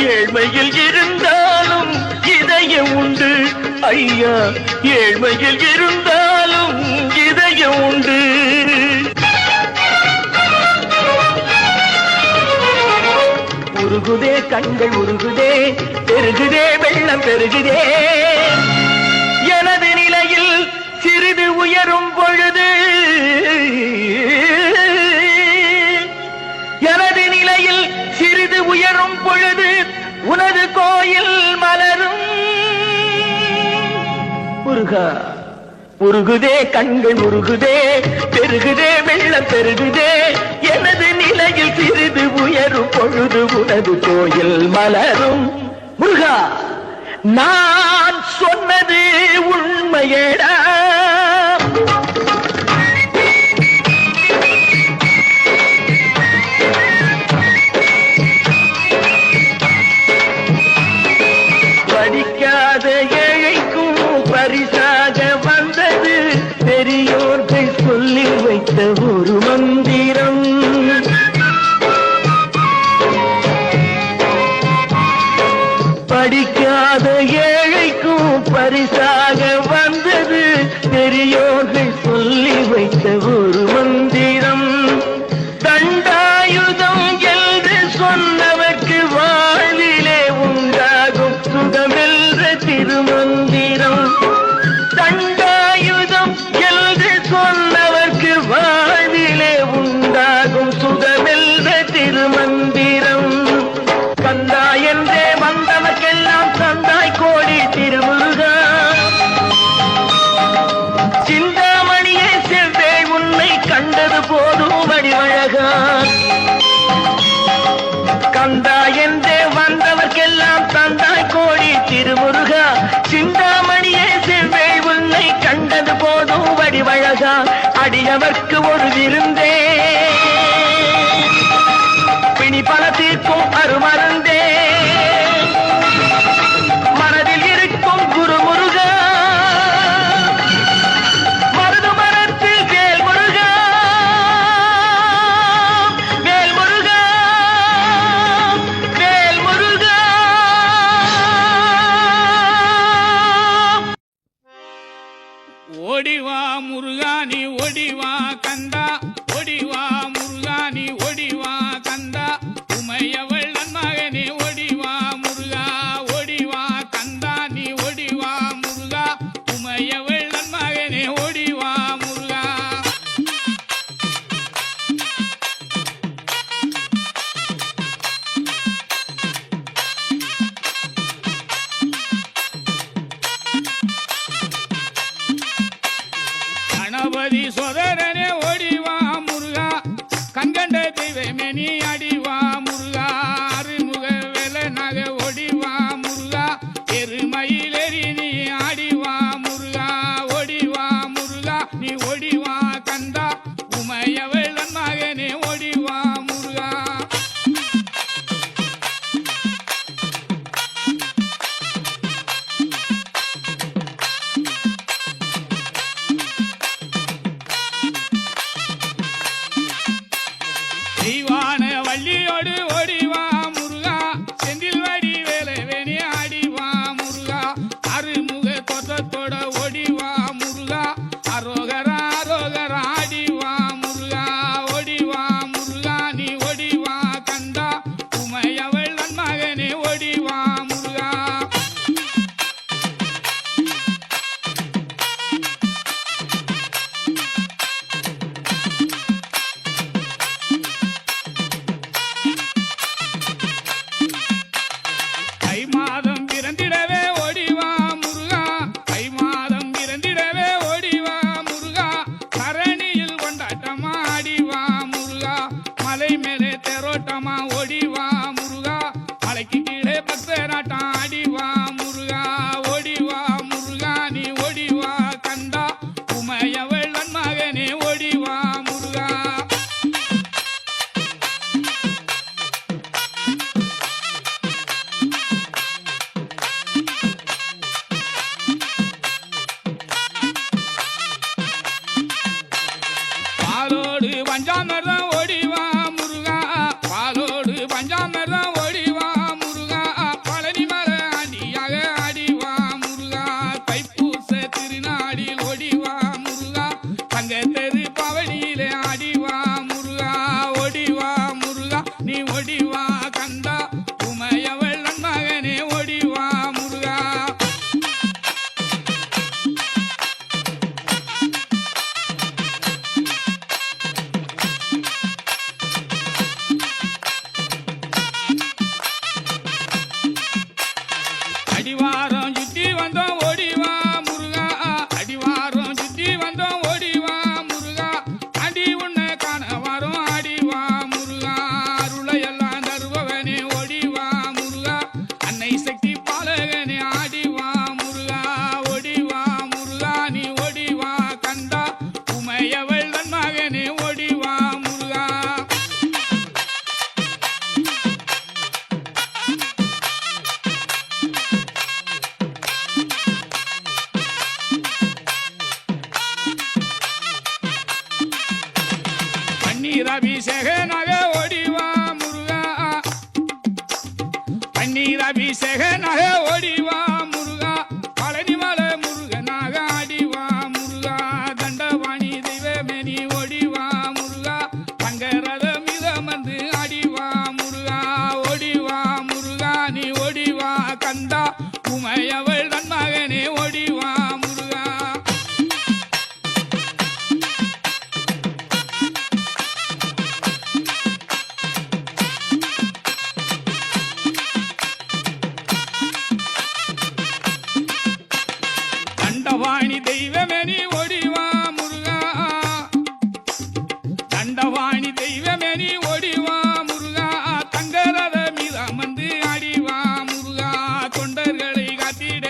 ஏழ்மையில் இருந்தாலும் இதயம் உண்டு ஐயா ஏழ்மையில் இருந்தாலும் இதயம் உண்டு உருகுதே கண்கள் உருகுதே பெருகுதே வெள்ளம் பெருகுதே எனது நிலையில் சிறிது உயரும் பொழுது எனது நிலையில் சிறிது உயரும் பொழுது உனது கோயில் மலரும் முருகா உருகுதே கண்கள் உருகுதே பெருகுதே வெள்ளம் பெருகுதே எனது நிலையில் சிறிது உயரும் பொழுது உனது கோயில் மலரும் முருகா நான் சொன்னது உண்மையடா படிக்காத ஏழைக்கும் பரிசாக வந்தது பெரியோர்கள் சொல்லி வைத்த ஒரு மந்திரம் படிக்காத ஏழைக்கும் பரிசாக வந்தது பெரியோர்கள் சொல்லி வைத்த ஒரு மந்திரம் தண்டாயுதம் என்று சொன்னவர்க்கு வாழ்விலே உண்டாகும் சுகமென்ற திருமந்திரம் தண்டாயுதம் என்று சொன்னவர்க்கு வாழ்விலே உண்டாகும் சுகமென்ற திருமந்திரம் கந்தா என்றே வந்தவர்க்கெல்லாம் தந்தாய் கோடி திருமுருகா சிந்தாமணியே செவ்வே உன்னை கண்டது போதும் வடிவழகா கந்தா என்றே வந்தவர்க்கெல்லாம் தந்தாய் கோடி திருமுருகா சிந்தாமணியே செவ்வே உன்னை கண்டது போதும் வடிவழகா அடியவர்க்கு ஒரு விருந்தே பிணி பல தீர்க்கும் அருமருந்தே மனதில் இருக்கும் குரு முருகா மருது மரத்தில் வேல் முருகா வேல் முருகா வேல் முருகா வேணி அடிவா முருகா அருமுக வேலை நகை ஒடிவா முருகா எருமயிலேறி நீ ஆடிவா முருகா ஒடிவா முருகா நீ ஒடிவா கந்தா உமையவள் மகனே ஒடிவா முருகா தெய்வான வள்ளியோடு ஓடிவா முருகா செந்தில் வடி வேலை வேணி ஆடிவா முருகா அருமுக தோற்றத்தோட ஓடிவா முருகா அரோகரா அரோகரா ஆடிவா முருகா ஓடிவா முருகா நீ ஓடிவா கந்தா உமையவள் மகனே ஓடிவா முருகா தை மாதம் பிறந்திடவே ஓடிவா முருகா தை மாதம் பிறந்திடவே ஓடிவா முருகா தரணியில் கொண்டாட்டமா ஆடிவா முருகா மலை மேலே தெரோட்டமா ஓடிவா முருகா மலைக்கு கீழே பக்தராட்டம் ஆடிவா முருகா ஓடிவா முருகா நீ ஓடிவா கந்தா உமையவள் மகனே ஓடிவா முருகா பாலோடு பஞ்சாமிர்தம் ஓடிவா முருகா பாலோடு பஞ்சாமிர்தம் ஓடிவா முருகா பழனி மலை ஆண்டியாக ஆடிவா முருகா தைப்பூச திருநாடில் ஓடிவா முருகா தங்க தெரு பவனியிலே ஆடிவா முருகா ஓடிவா முருகா நீ ஓடிவா கந்தா உமையவள் மகனே ஓடிவா முருகா அடிவாரம் சுத்தி வந்தோம் ஓடிவா முருகா அடிவாரம் சுத்தி வந்தோம் ஓடிவா முருகா அடி உன்னை காண வரும் ஆடிவா முருகா அருளையெல்லாம் தருபவனே ஓடிவா முருகா அன்னை சக்தி பாலகனே ஆடிவா முருகா ஓடிவா முருகா நீ ஓடிவா கந்தா உமையவள் மகனே ஓடிவா முருகா பன்னீர் அபிஷேகனாக ஓடிவா முருகா பன்னீர் அபிஷேகனாக ஓடிவா முருகா பழனி மலை முருகனாக ஆடிவா முருகா தண்டவாணி தெய்வமே நீ ஓடிவா முருகா தங்கரத மிதமந்து ஆடிவா முருகா ஓடிவா முருகா நீ ஓடிவா கந்தா உமையவள் மகனே ஓடிவா முருகா தண்டவாணி தெய்வமே நீ ஓடிவா முருகா தண்டவாணி தெய்வமே நீ ஓடிவா முருகா தங்கரத மீதமந்து ஆடிவா முருகா தொண்டர்களை காத்திட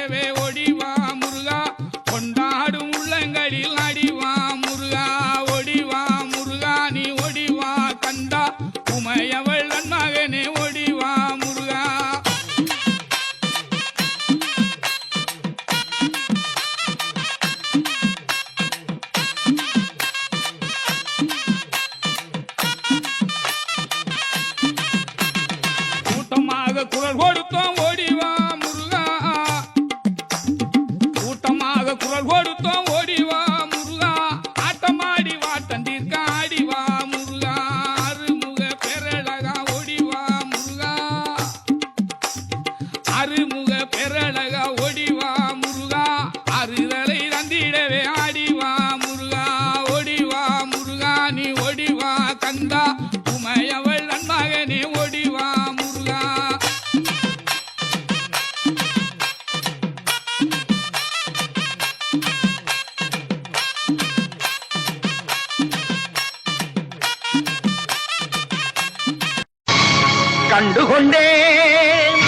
கொண்டேன்,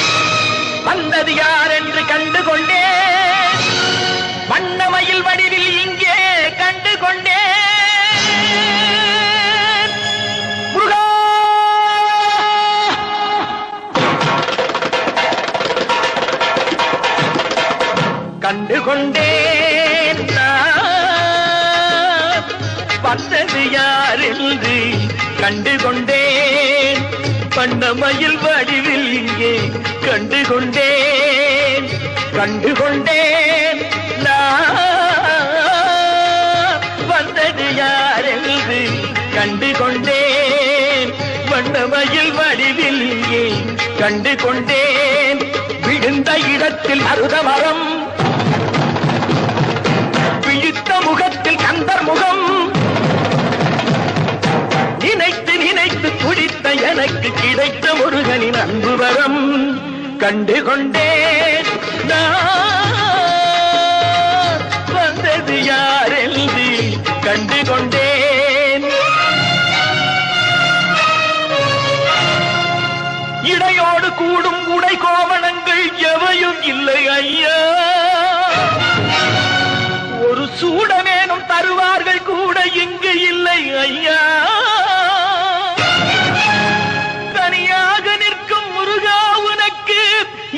வந்தது யார் என்று கண்டு கொண்டேன், வண்ணமயில் வடிவில் இங்கே கண்டு கொண்டேன். முருகா! கண்டு கொண்டேன் நான், வந்தது யார் என்று கண்டு கொண்டேன், வண்ணமயில் வடிவில் இங்கே கண்டு கொண்டேன். கண்டு கொண்டேன் நான், வந்தது யார் என்று கண்டு கொண்டேன், வண்ணமயில் வடிவில் இங்கே கண்டு கொண்டேன். விழுந்த இடத்தில் அருத மரம், விழித்த முகத்தில் கந்தர் முகம், நினைத்து நினைத்து துடித்த எனக்கு கிடைத்த முருகனின் அன்பு வரம். கண்டு கொண்டேன் நான், வந்தது யார் என்று கண்டு கொண்டேன். இடையோடு கூடும் உடை கோவணங்கள் எவையும் இல்லை ஐயா, ஒரு சூடமேனும் தருவார்கள் கூட இங்கு இல்லை ஐயா. தனியாக நிற்கும் முருகா உனக்கு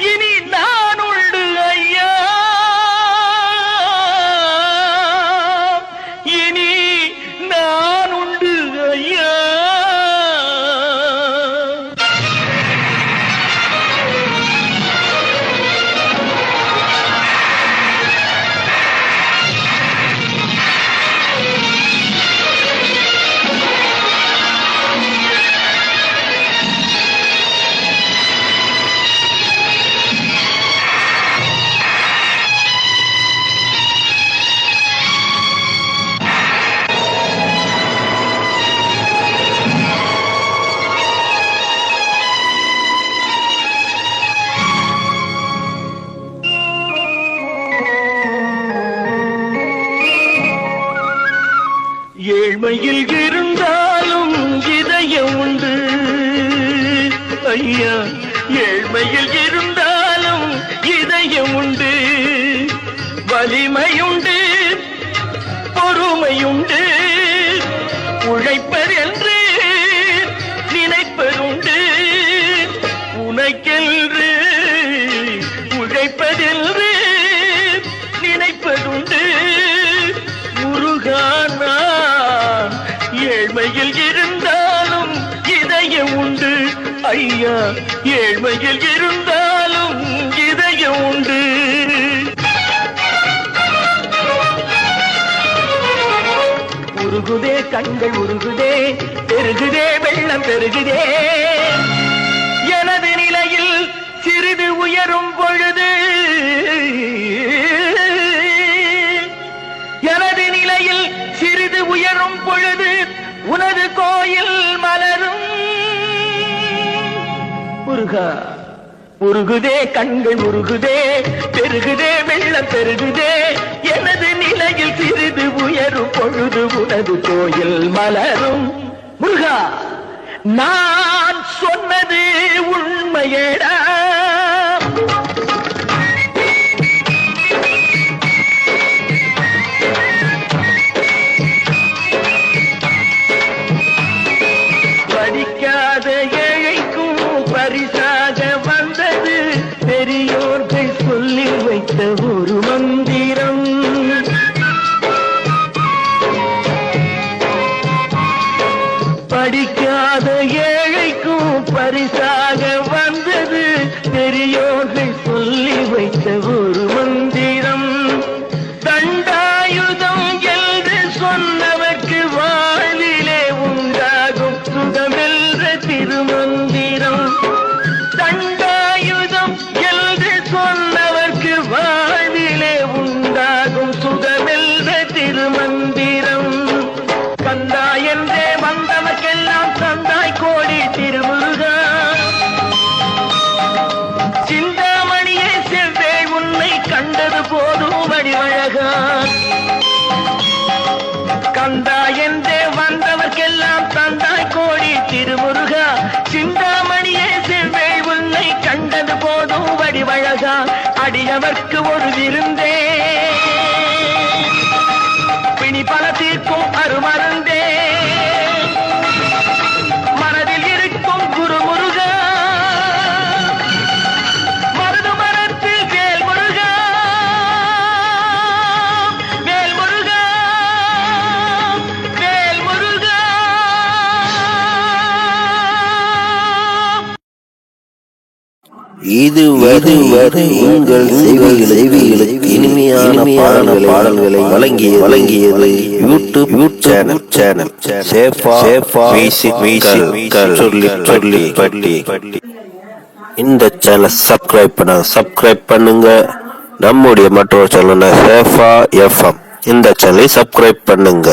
இனி நான் உண்டு ஐயா, இனி நான் உண்டு ஐயா. ஏழ்மையில் இருந்தாலும் இதயம் உண்டு ஐயா, ஏழ்மையில் இருந்தாலும் இதயம் உண்டு, வலிமையுண்டு பொறுமையுண்டு, உழைப்பதென்று நினைப்பதுண்டு, உனக்கென்று உழைப்பதென்று நினைப்பதுண்டு. முருகானா ஏழ்மையில் இருந்தாலும் இதயம் உண்டு ஐயா, ஏழ்மையில் இருந்தாலும் இதயம் உண்டு. உருகுதே கண்கள் உருகுதே, பெருகுதே வெள்ளம் பெருகுதே, எனது நிலையில் சிறிது உயரும் பொழுது, எனது நிலையில் சிறிது உயரும் பொழுது உனது கோயில் மலரும். முருகா உருகுதே கண்கள் உருகுதே, பெருகுதே வெள்ளம் பெருகுதே, எனது நிலையில் சிறிது உயரும் பொழுது உனது கோயில் மலரும். முருகா நான் சொன்னது உண்மையேடா, படிக்காத ஏழைக்கும் பரிசாக வந்தது பெரியோர்கள் சொல்லி வைத்த ஒரு மந்திரம். படிக்காத ஏழைக்கும் பரிசாக வந்தது பெரியோர்கள் சொல்லி வைத்த ஒரு மந்திரம். தண்டாயுதம் என்று சொன்னவர்க்கு வாழ்விலே உண்டாகும் சுகமென்ற திருமந்திரம். தண்டாயுதம் என்று சொன்னவர்க்கு வாழ்விலே உண்டாகும் சுகமென்ற திருமந்திரம். கந்தா என்றே வந்தவர்க்கெல்லாம் தந்தாய் கோடி திருமுருகா, சிந்தாமணியே செவ்வே உன்னை அடியவர்க்கு ஒரு விருந்தே பிணி பல தீர்க்கும் அருமருந்தே மனதில் இருக்கும் குருமுருகா மருது மரத்தில் வேல் முருகா வேல் முருகா வேல் முருகா. இதுவரை உங்கள் செவிகளுக்கு இனிமையான பாடல்களை வழங்கியது யூடியூப் சேனல் சேஃபா மியூசிக்கல் சொல்லி பட்டி. இந்த சேனலை சப்ஸ்கிரைப் பண்ணுங்க. நம்முடைய மற்றொரு சேனல் சேஃபா எஃப்எம், இந்த சேனலை சப்ஸ்கிரைப் பண்ணுங்க.